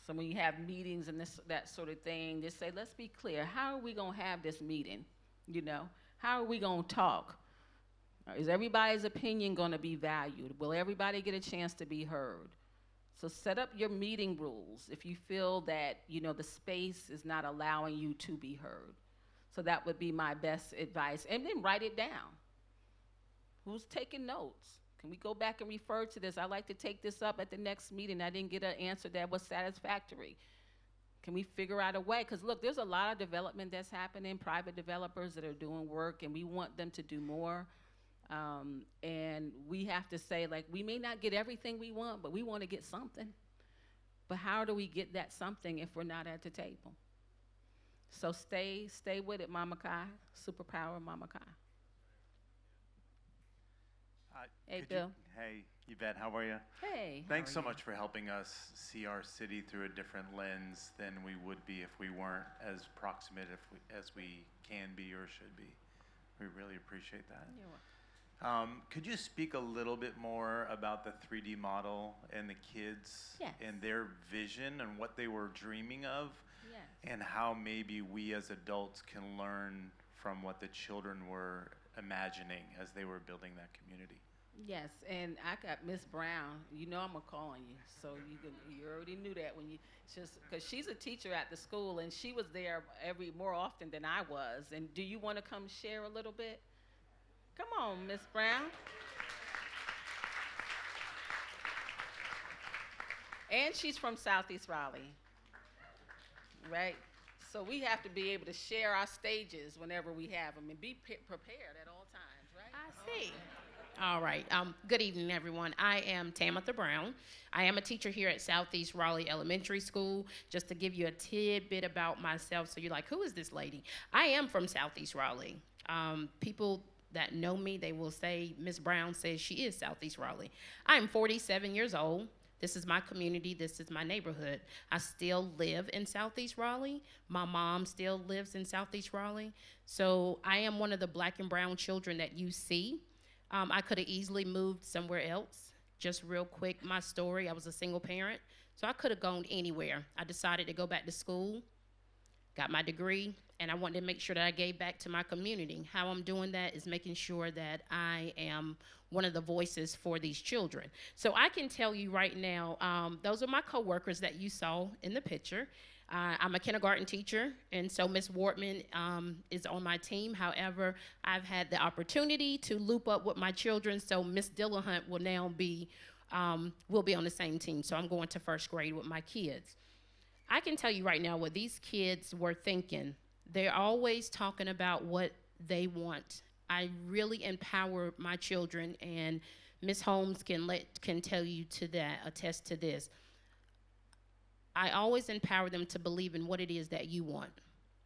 So when you have meetings and that sort of thing, just say, let's be clear, how are we gonna have this meeting? You know, how are we gonna talk? Is everybody's opinion gonna be valued? Will everybody get a chance to be heard? So set up your meeting rules if you feel that, you know, the space is not allowing you to be heard. So that would be my best advice. And then write it down. Who's taking notes? Can we go back and refer to this? I'd like to take this up at the next meeting. I didn't get an answer that was satisfactory. Can we figure out a way? Because look, there's a lot of development that's happening, private developers that are doing work, and we want them to do more. And we have to say, like, we may not get everything we want, but we want to get something. But how do we get that something if we're not at the table? So stay with it, Mama Kai. Superpower Mama Kai. Hey, Bill. Hey, Yvette, how are you? Hey. Thanks so much for helping us see our city through a different lens than we would be if we weren't as proximate as we can be or should be. We really appreciate that. You're welcome. Could you speak a little bit more about the 3D model and the kids Yes. and their vision and what they were dreaming of, Yes. and how maybe we as adults can learn from what the children were imagining as they were building that community? Yes, and I got Miss Brown. You know I'm gonna call on you, so you already knew that when you just because she's a teacher at the school and she was there more often than I was. And do you want to come share a little bit? Come on, Miss Brown. And she's from Southeast Raleigh, right? So we have to be able to share our stages whenever we have them and be prepared at all times, right? I see. All right. Good evening, everyone. I am Tamitha Brown. I am a teacher here at Southeast Raleigh Elementary School. Just to give you a tidbit about myself, so you're like, who is this lady? I am from Southeast Raleigh. People that know me, they will say, Ms. Brown says she is Southeast Raleigh. I am 47 years old. This is my community. This is my neighborhood. I still live in Southeast Raleigh. My mom still lives in Southeast Raleigh. So I am one of the black and brown children that you see. I could have easily moved somewhere else. Just real quick, my story, I was a single parent, so I could have gone anywhere. I decided to go back to school, got my degree, and I wanted to make sure that I gave back to my community. How I'm doing that is making sure that I am one of the voices for these children. So I can tell you right now, those are my coworkers that you saw in the picture. I'm a kindergarten teacher, and so Ms. Wortman is on my team. However, I've had the opportunity to loop up with my children, so Ms. Dillahunt will now be, will be on the same team. So I'm going to first grade with my kids. I can tell you right now what these kids were thinking. They're always talking about what they want. I really empower my children, and Ms. Holmes can tell you to that, attest to this. I always empower them to believe in what it is that you want.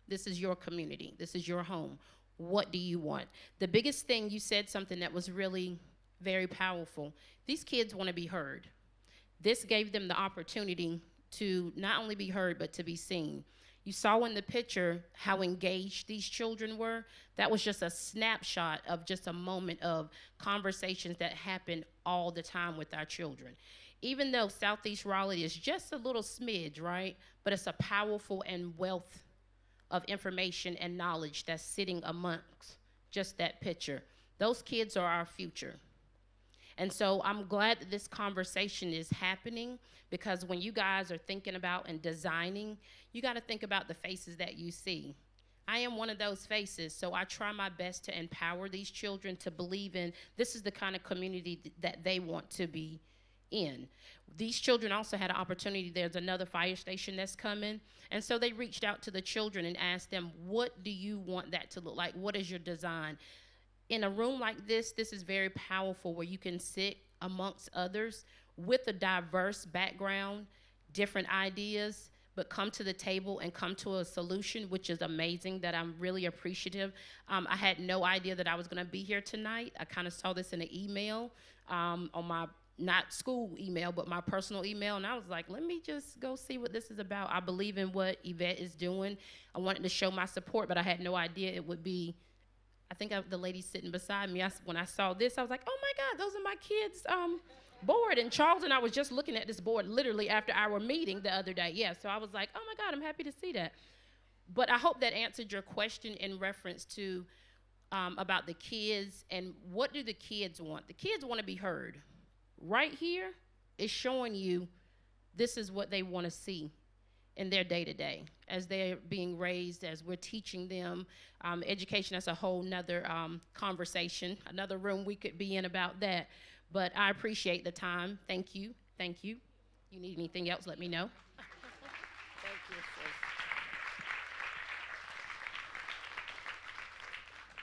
This is your community. This is your home. What do you want? The biggest thing, you said something that was really very powerful. These kids want to be heard. This gave them the opportunity to not only be heard, but to be seen. You saw in the picture how engaged these children were. That was just a snapshot of just a moment of conversations that happen all the time with our children. Even though Southeast Raleigh is just a little smidge, right? But it's a powerful and wealth of information and knowledge that's sitting amongst just that picture. Those kids are our future. And so I'm glad that this conversation is happening, because when you guys are thinking about and designing, you got to think about the faces that you see. I am one of those faces, so I try my best to empower these children to believe in this is the kind of community that they want to be in. These children also had an opportunity. There's another fire station that's coming, and so they reached out to the children and asked them, what do you want that to look like? What is your design? In a room like this is very powerful, where you can sit amongst others with a diverse background, different ideas, but come to the table and come to a solution, which is amazing, that I'm really appreciative. I had no idea that I was gonna be here tonight. I kind of saw this in an email on my, not school email, but my personal email, and I was like, let me just go see what this is about. I believe in what Yvette is doing. I wanted to show my support, but I had no idea it would be, I think the lady sitting beside me, when I saw this, I was like, oh my God, those are my kids' board. And Charles and I was just looking at this board literally after our meeting the other day. Yeah, so I was like, oh my God, I'm happy to see that. But I hope that answered your question in reference to about the kids and what do the kids want? The kids want to be heard. Right here is showing you this is what they want to see in their day-to-day as they're being raised, as we're teaching them. Education, that's a whole nother conversation, another room we could be in about that. But I appreciate the time. Thank you. Thank you. You need anything else, let me know. Thank you, sis.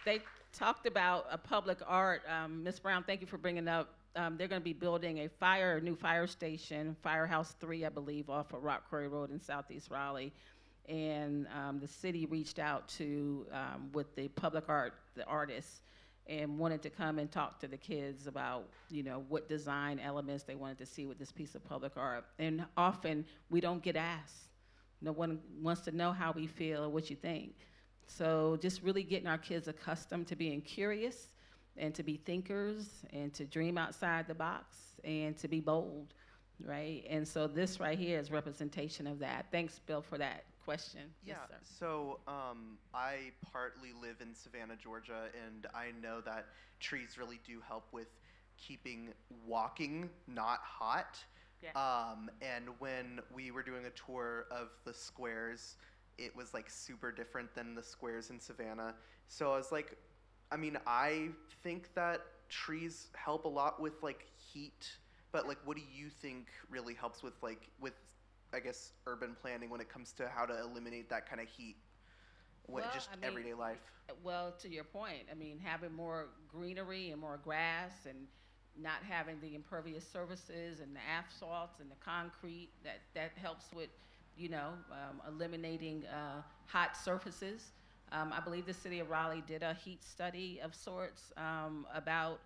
They talked about a public art. Ms. Brown, thank you for bringing up. They're going to be building a new fire station, Firehouse 3, I believe, off of Rock Quarry Road in Southeast Raleigh. And the city reached out to, with the public art, the artists, and wanted to come and talk to the kids about, you know, what design elements they wanted to see with this piece of public art. And often we don't get asked. No one wants to know how we feel or what you think. So just really getting our kids accustomed to being curious and to be thinkers and to dream outside the box and to be bold, right? And so this right here is representation of that. Thanks, Bill, for that question. Yeah, Yes, sir. so I partly live in Savannah, Georgia, and I know that trees really do help with keeping walking not hot. Yeah. And when we were doing a tour of the squares, it was like super different than the squares in Savannah. So I was like, I mean, I think that trees help a lot with like heat, but like, what do you think really helps with like, I guess, urban planning when it comes to how to eliminate that kind of heat? Well, Just I mean, everyday life. Well, to your point, I mean, having more greenery and more grass and not having the impervious surfaces and the asphalts and the concrete, that helps with, you know, eliminating hot surfaces. I believe the city of Raleigh did a heat study of sorts about,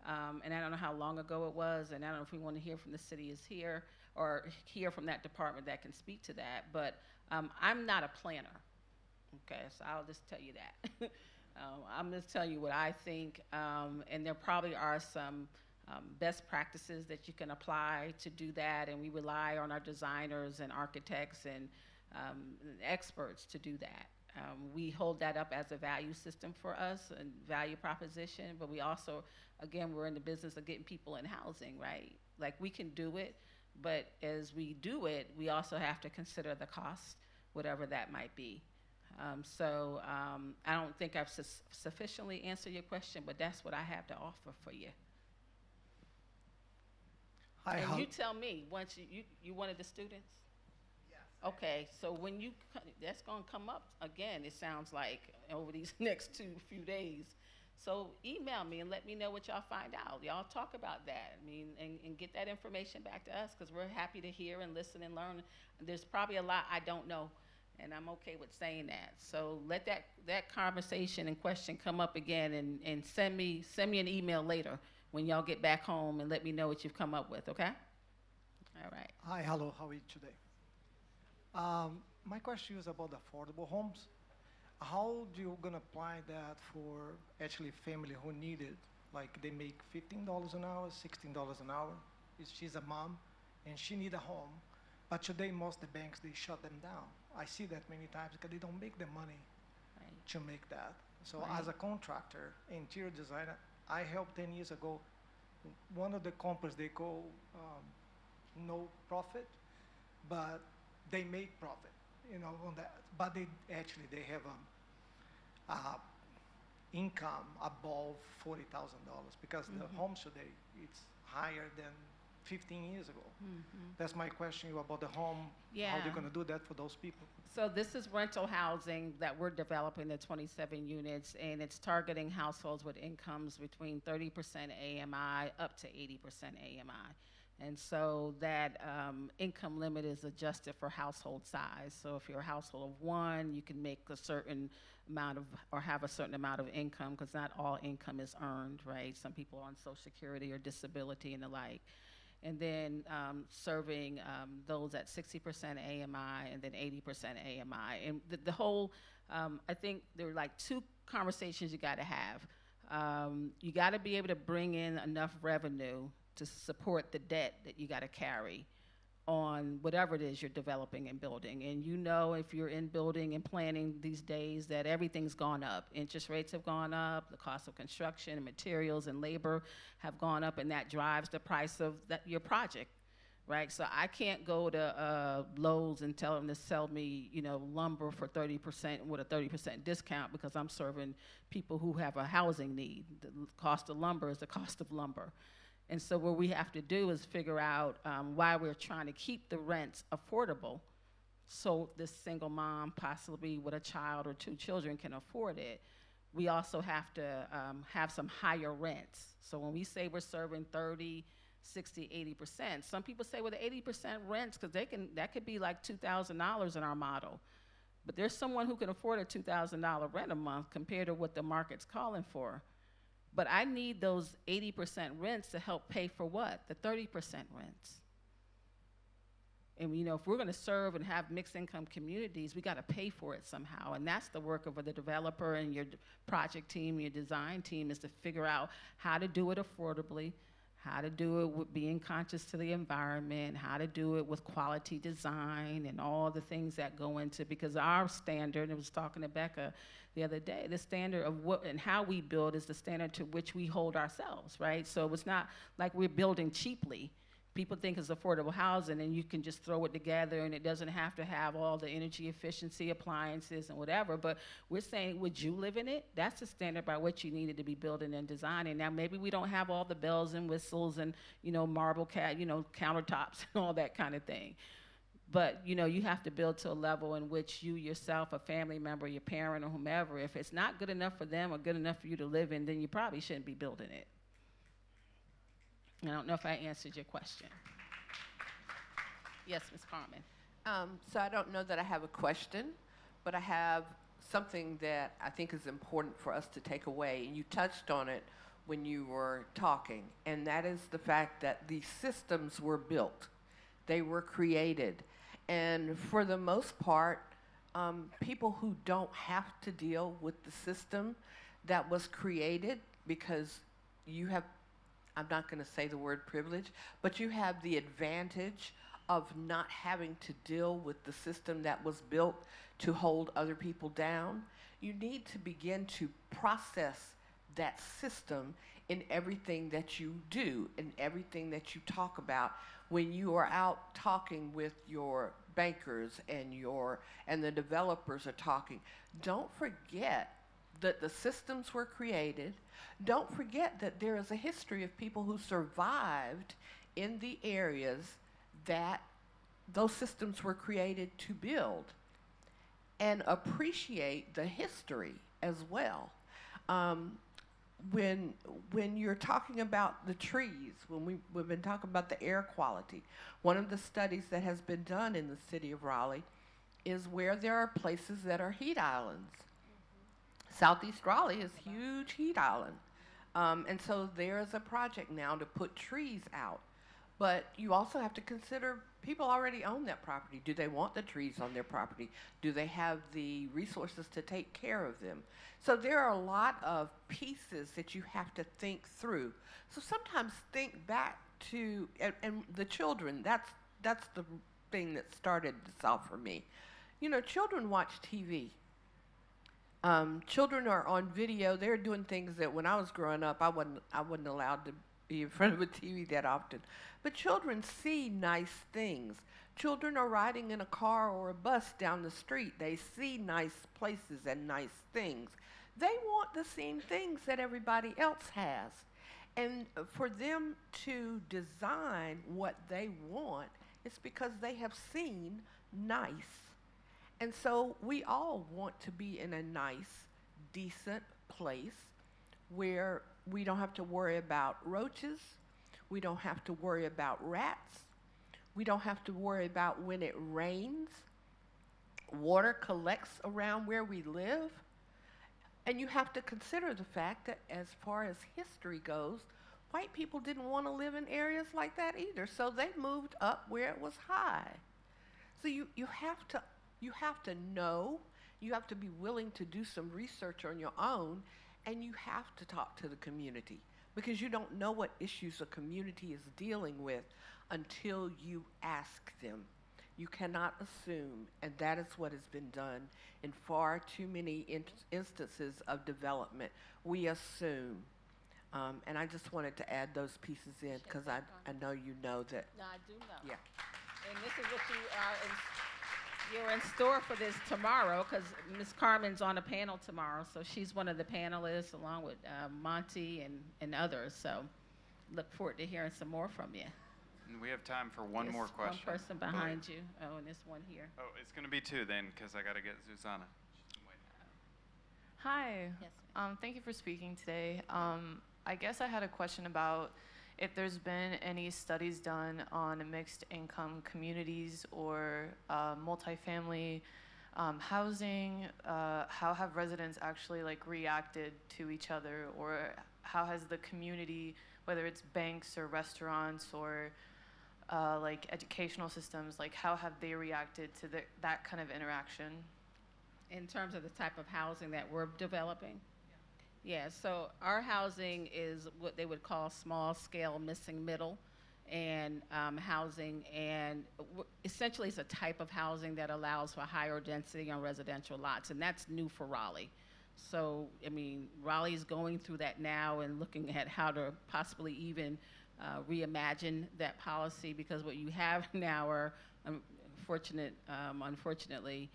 and I don't know how long ago it was, and I don't know if we want to hear from the city is here or hear from that department that can speak to that, but I'm not a planner, okay, so I'll just tell you that. I'm just telling you what I think, and there probably are some best practices that you can apply to do that, and we rely on our designers and architects and experts to do that. We hold that up as a value system for us and value proposition, but we also, again, we're in the business of getting people in housing, right? Like, we can do it, but as we do it, we also have to consider the cost, whatever that might be. I don't think I've sufficiently answered your question, but that's what I have to offer for you. Hi, And you tell me, once you one of the students? Yes. Okay, so when that's gonna come up again, it sounds like, over these next few days. So email me and let me know what y'all find out. Y'all talk about that, I mean, and get that information back to us, because we're happy to hear and listen and learn. There's probably a lot I don't know, and I'm okay with saying that. So let that conversation and question come up again, and send me an email later when y'all get back home and let me know what you've come up with, okay? All right. Hi, hello, how are you today? My question is about affordable homes. How do you gonna apply that for actually family who need it? Like they make $15 an hour, $16 an hour. She's a mom, and she need a home, but today most of the banks they shut them down. I see that many times because they don't make the money Right. to make that. So Right. as a contractor, interior designer, I helped 10 years ago. One of the companies they go no profit, but they make profit, on that. But they have income above $40,000 because the homes today it's higher than 15 years ago. That's my question you about the home. How Yeah. they gonna do that for those people? So this is rental housing that we're developing, the 27 units, and it's targeting households with incomes between 30% AMI up to 80% AMI. And so that income limit is adjusted for household size. So if you're a household of one, you can make a certain amount of, or have a certain amount of income, because not all income is earned, right? Some people are on Social Security or disability and the like. And then serving those at 60% AMI and then 80% AMI. And the whole, I think there are like two conversations you gotta have. You gotta be able to bring in enough revenue to support the debt that you gotta carry on whatever it is you're developing and building. And if you're in building and planning these days, that everything's gone up. Interest rates have gone up, the cost of construction and materials and labor have gone up, and that drives the price of your project, right? So I can't go to Lowe's and tell them to sell me, lumber for 30% with a 30% discount because I'm serving people who have a housing need. The cost of lumber is the cost of lumber. And so what we have to do is figure out why we're trying to keep the rents affordable so this single mom, possibly with a child or two children, can afford it. We also have to have some higher rents. So when we say we're serving 30, 60, 80%, some people say, well, the 80% rents, because that could be like $2,000 in our model. But there's someone who can afford a $2,000 rent a month compared to what the market's calling for. But I need those 80% rents to help pay for what? The 30% rents. And if we're gonna serve and have mixed income communities, we gotta pay for it somehow. And that's the work of the developer and your project team, your design team, is to figure out how to do it affordably, how to do it with being conscious to the environment, how to do it with quality design and all the things that go into, because our standard, I was talking to Becca the other day, the standard of what and how we build is the standard to which we hold ourselves, right? So it's not like we're building cheaply. People think it's affordable housing and you can just throw it together and it doesn't have to have all the energy efficiency appliances and whatever, but we're saying, would you live in it? That's the standard by which you needed to be building and designing. Now, maybe we don't have all the bells and whistles and, marble countertops and all that kind of thing. But, you have to build to a level in which you yourself, a family member, your parent or whomever, if it's not good enough for them or good enough for you to live in, then you probably shouldn't be building it. I don't know if I answered your question. Yes, Ms. Carmen. So I don't know that I have a question, but I have something that I think is important for us to take away. And you touched on it when you were talking, and that is the fact that these systems were built. They were created. And for the most part, people who don't have to deal with the system that was created, because you have, I'm not going to say the word privilege, but you have the advantage of not having to deal with the system that was built to hold other people down. You need to begin to process that system in everything that you do, in everything that you talk about. When you are out talking with your bankers and the developers are talking, don't forget that the systems were created. Don't forget that there is a history of people who survived in the areas that those systems were created to build, and appreciate the history as well. When you're talking about the trees, when we've been talking about the air quality, one of the studies that has been done in the city of Raleigh is where there are places that are heat islands. Southeast Raleigh is a huge heat island. And so there is a project now to put trees out. But you also have to consider People already own that property. Do they want the trees on their property? Do they have the resources to take care of them? So there are a lot of pieces that you have to think through. So sometimes think back to, and the children, that's the thing that started this off for me. You know, children watch TV. Children are on video. They're doing things that when I was growing up, I wasn't allowed to be in front of a TV that often. But children see nice things. Children are riding in a car or a bus down the street. They see nice places and nice things. They want the same things that everybody else has. And for them to design what they want, it's because they have seen nice. And so we all want to be in a nice, decent place where we don't have to worry about roaches, we don't have to worry about rats, we don't have to worry about when it rains, water collects around where we live. And you have to consider the fact that as far as history goes, white people didn't want to live in areas like that either, so they moved up where it was high. So you have to know, you have to be willing to do some research on your own, and you have to talk to the community because you don't know what issues a community is dealing with until you ask them. You cannot assume, and that is what has been done in far too many instances of development. We assume. And I just wanted to add those pieces in because I know you know that. No, I do know. Yeah. And this is what you're in store for this tomorrow, because Ms. Carmen's on a panel tomorrow, so she's one of the panelists along with Monty and others. So look forward to hearing some more from you. And we have time for one more question. One person behind you. Oh, and this one here. Oh, it's going to be two then, because I got to get Susanna. Hi. Yes. Thank you for speaking today. I guess I had a question about if there's been any studies done on mixed income communities or multifamily housing. How have residents actually like reacted to each other, or how has the community, whether it's banks or restaurants or like educational systems, like how have they reacted to that kind of interaction? In terms of the type of housing that we're developing? Yeah, so our housing is what they would call small scale missing middle and housing, and essentially it's a type of housing that allows for higher density on residential lots, and that's new for Raleigh. So, I mean, Raleigh's going through that now and looking at how to possibly even reimagine that policy, because what you have now are, unfortunately,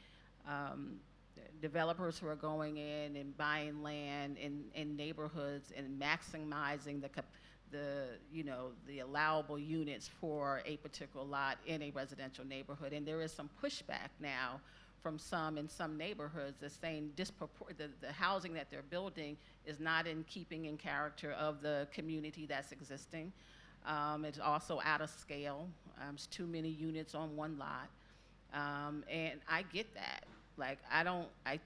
developers who are going in and buying land in neighborhoods and maximizing the allowable units for a particular lot in a residential neighborhood. And there is some pushback now from some in some neighborhoods that's saying the housing that they're building is not in keeping in character of the community that's existing. It's also out of scale. It's too many units on one lot. And I get that. Like, I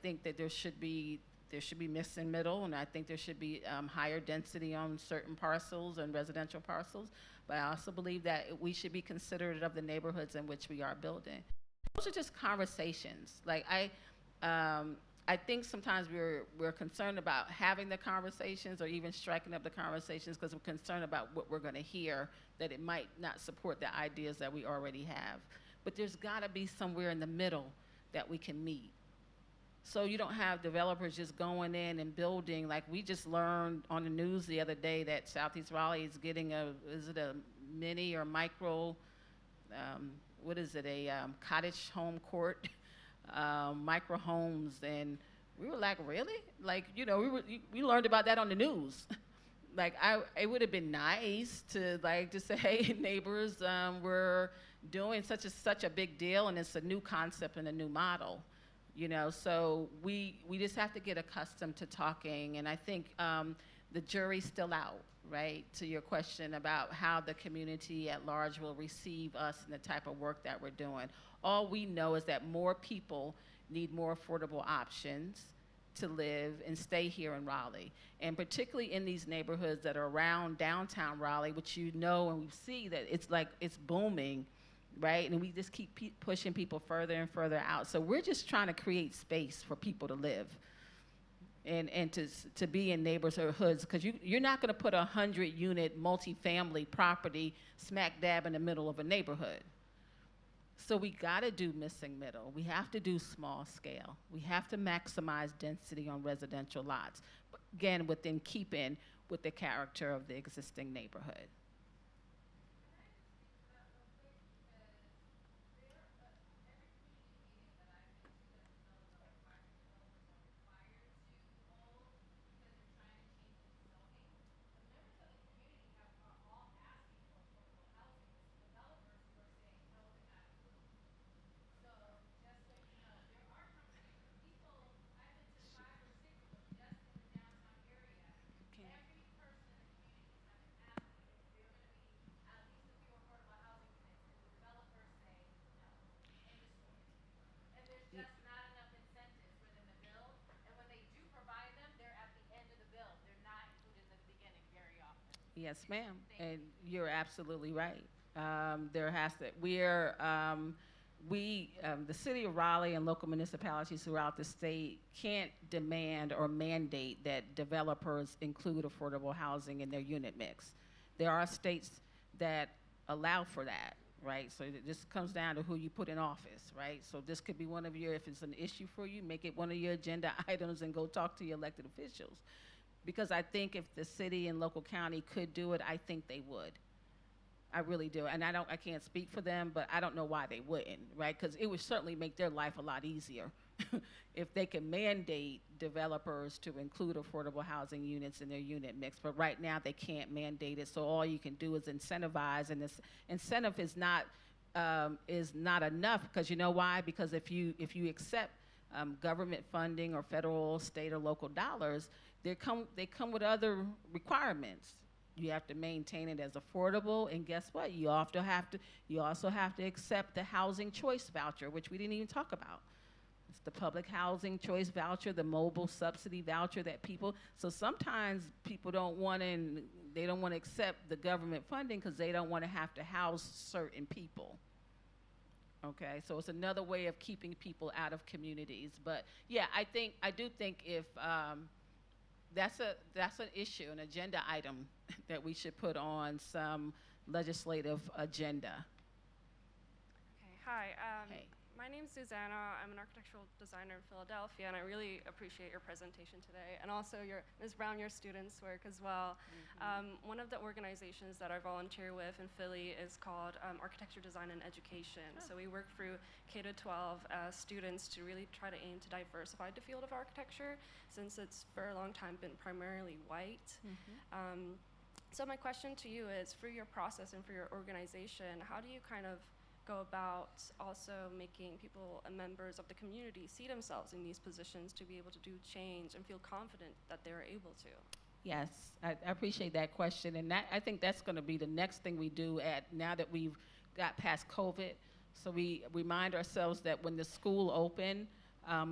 think that there should be mixed in middle, and I think there should be higher density on certain parcels and residential parcels, but I also believe that we should be considerate of the neighborhoods in which we are building. Those are just conversations. Like, I think sometimes we're concerned about having the conversations or even striking up the conversations because we're concerned about what we're gonna hear, that it might not support the ideas that we already have. But there's gotta be somewhere in the middle that we can meet. So you don't have developers just going in and building, like we just learned on the news the other day that Southeast Raleigh is getting a mini or micro, cottage home court, micro homes, and we were like, really? Like, we learned about that on the news. Like, it would have been nice to say, hey, neighbors, we're doing such a big deal, and it's a new concept and a new model, So we just have to get accustomed to talking, and I think the jury's still out, right? To your question about how the community at large will receive us and the type of work that we're doing. All we know is that more people need more affordable options to live and stay here in Raleigh, and particularly in these neighborhoods that are around downtown Raleigh, which and we see that it's booming. right? And we just keep pushing people further and further out. So we're just trying to create space for people to live and to be in neighborhoods, because you're not going to put a 100-unit multifamily property smack dab in the middle of a neighborhood. So we got to do missing middle. We have to do small scale. We have to maximize density on residential lots, again, within keeping with the character of the existing neighborhood. Yes, ma'am, and you're absolutely right. There has to, the city of Raleigh and local municipalities throughout the state can't demand or mandate that developers include affordable housing in their unit mix. There are states that allow for that, right? So this comes down to who you put in office, right? So this could be one of your, if it's an issue for you, make it one of your agenda items and go talk to your elected officials. Because I think if the city and local county could do it, I think they would. I really do. And I can't speak for them, but I don't know why they wouldn't, right? Because it would certainly make their life a lot easier if they can mandate developers to include affordable housing units in their unit mix. But right now they can't mandate it, so all you can do is incentivize, and this incentive is not enough, because you know why? Because if you accept government funding or federal, state, or local dollars, they come with other requirements. You have to maintain it as affordable, and guess what? You also have to accept the housing choice voucher, which we didn't even talk about. It's the public housing choice voucher, the mobile subsidy voucher that people. So sometimes people don't want to accept the government funding because they don't want to have to house certain people. Okay, so it's another way of keeping people out of communities. But yeah, I do think if that's an issue, an agenda item that we should put on some legislative agenda. Okay, hi. Hey. My name's Susanna. I'm an architectural designer in Philadelphia, and I really appreciate your presentation today, and also Ms. Brown, your students' work as well. One of the organizations that I volunteer with in Philly is called Architecture, Design, and Education. So we work through K-12 students to really try to aim to diversify the field of architecture, since it's for a long time been primarily white. So my question to you is, for your process and for your organization, how do you kind of go about also making people and members of the community see themselves in these positions to be able to do change and feel confident that they're able to? Yes, I appreciate that question, and I think that's going to be the next thing we do now that we've got past COVID. So we remind ourselves that when the school opened,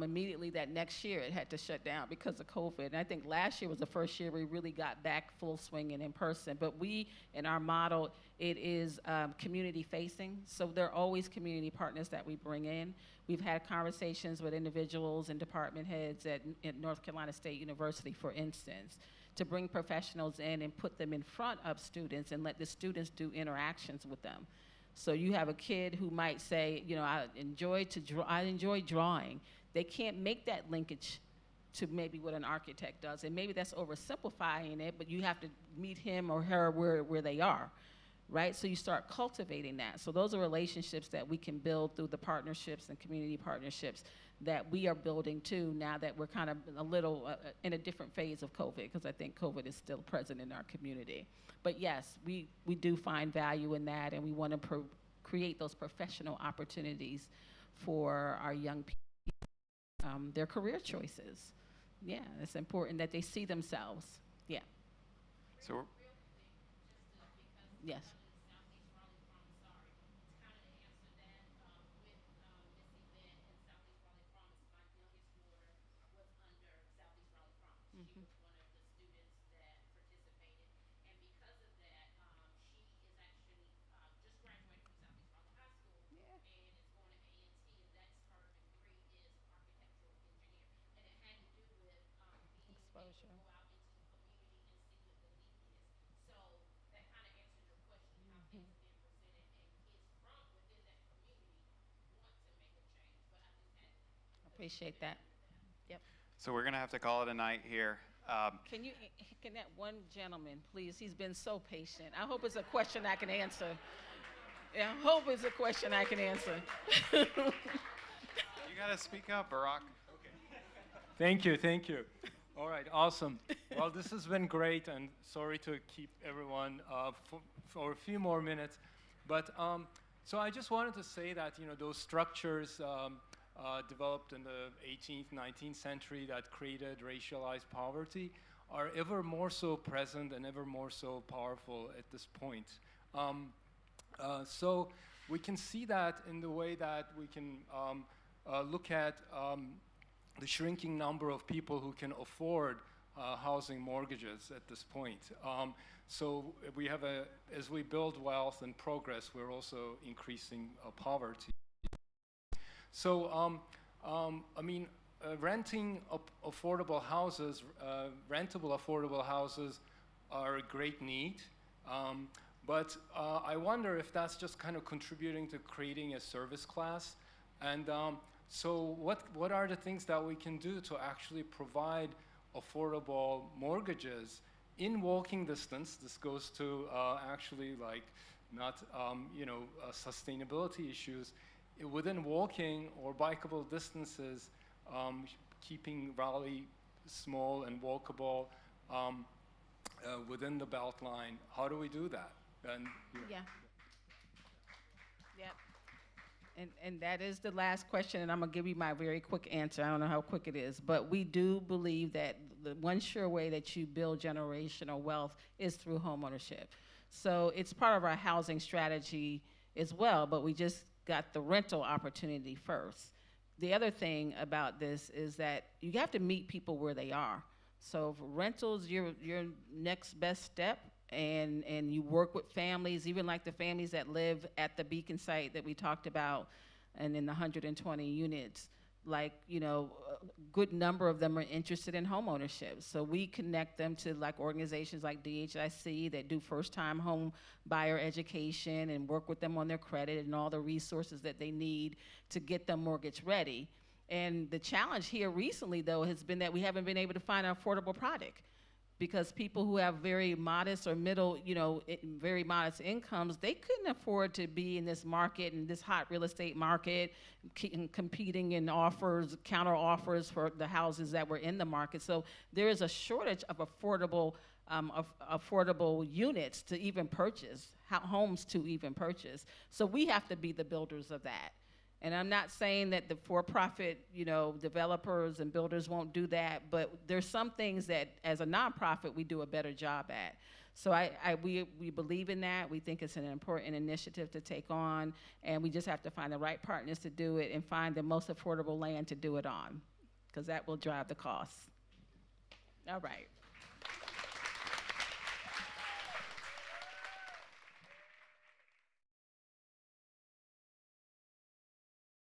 immediately that next year it had to shut down because of COVID. And I think last year was the first year we really got back full swing and in person. But in our model, it is community facing. So there are always community partners that we bring in. We've had conversations with individuals and department heads at North Carolina State University, for instance, to bring professionals in and put them in front of students and let the students do interactions with them. So you have a kid who might say, I enjoy drawing. They can't make that linkage to maybe what an architect does. And maybe that's oversimplifying it, but you have to meet him or her where they are, right? So you start cultivating that. So those are relationships that we can build through the partnerships and community partnerships that we are building too, now that we're kind of a little in a different phase of COVID, because I think COVID is still present in our community. But yes, we do find value in that, and we want to create those professional opportunities for our young people, their career choices. Yeah, it's important that they see themselves. Yeah. So, yes. Appreciate that. Yep. So we're going to have to call it a night here. Can that one gentleman, please, he's been so patient. I hope it's a question I can answer. Yeah, I hope it's a question I can answer. You got to speak up, Barack. Thank you, thank you. All right, awesome. Well, this has been great, and sorry to keep everyone for a few more minutes. But so I just wanted to say that, you know, those structures developed in the 18th, 19th century that created racialized poverty are ever more so present and ever more so powerful at this point. So we can see that in the way that we can look at the shrinking number of people who can afford housing mortgages at this point. So we have as we build wealth and progress, we're also increasing poverty. So, I mean, renting affordable houses, rentable affordable houses are a great need. But I wonder if that's just kind of contributing to creating a service class. And so what are the things that we can do to actually provide affordable mortgages in walking distance? This goes to actually like not, sustainability issues. Within walking or bikeable distances, keeping Raleigh small and walkable within the Beltline. How do we do that? And, Yeah. Yep. And that is the last question, and I'm gonna give you my very quick answer. I don't know how quick it is, but we do believe that the one sure way that you build generational wealth is through homeownership. So it's part of our housing strategy as well, but we just got the rental opportunity first. The other thing about this is that you have to meet people where they are. So for rentals, your next best step, and you work with families, even like the families that live at the Beacon site that we talked about, and in the 120 units, like, you know, a good number of them are interested in home ownership. So we connect them to like organizations like DHIC that do first-time home buyer education and work with them on their credit and all the resources that they need to get them mortgage ready. And the challenge here recently, though, has been that we haven't been able to find an affordable product, because people who have very modest or middle, very modest incomes, they couldn't afford to be in this market, in this hot real estate market, competing in offers, counter offers for the houses that were in the market. So there is a shortage of affordable units to even purchase, homes to even purchase. So we have to be the builders of that. And I'm not saying that the for-profit, developers and builders won't do that, but there's some things that, as a nonprofit, we do a better job at. So we believe in that. We think it's an important initiative to take on, and we just have to find the right partners to do it and find the most affordable land to do it on, because that will drive the costs. All right.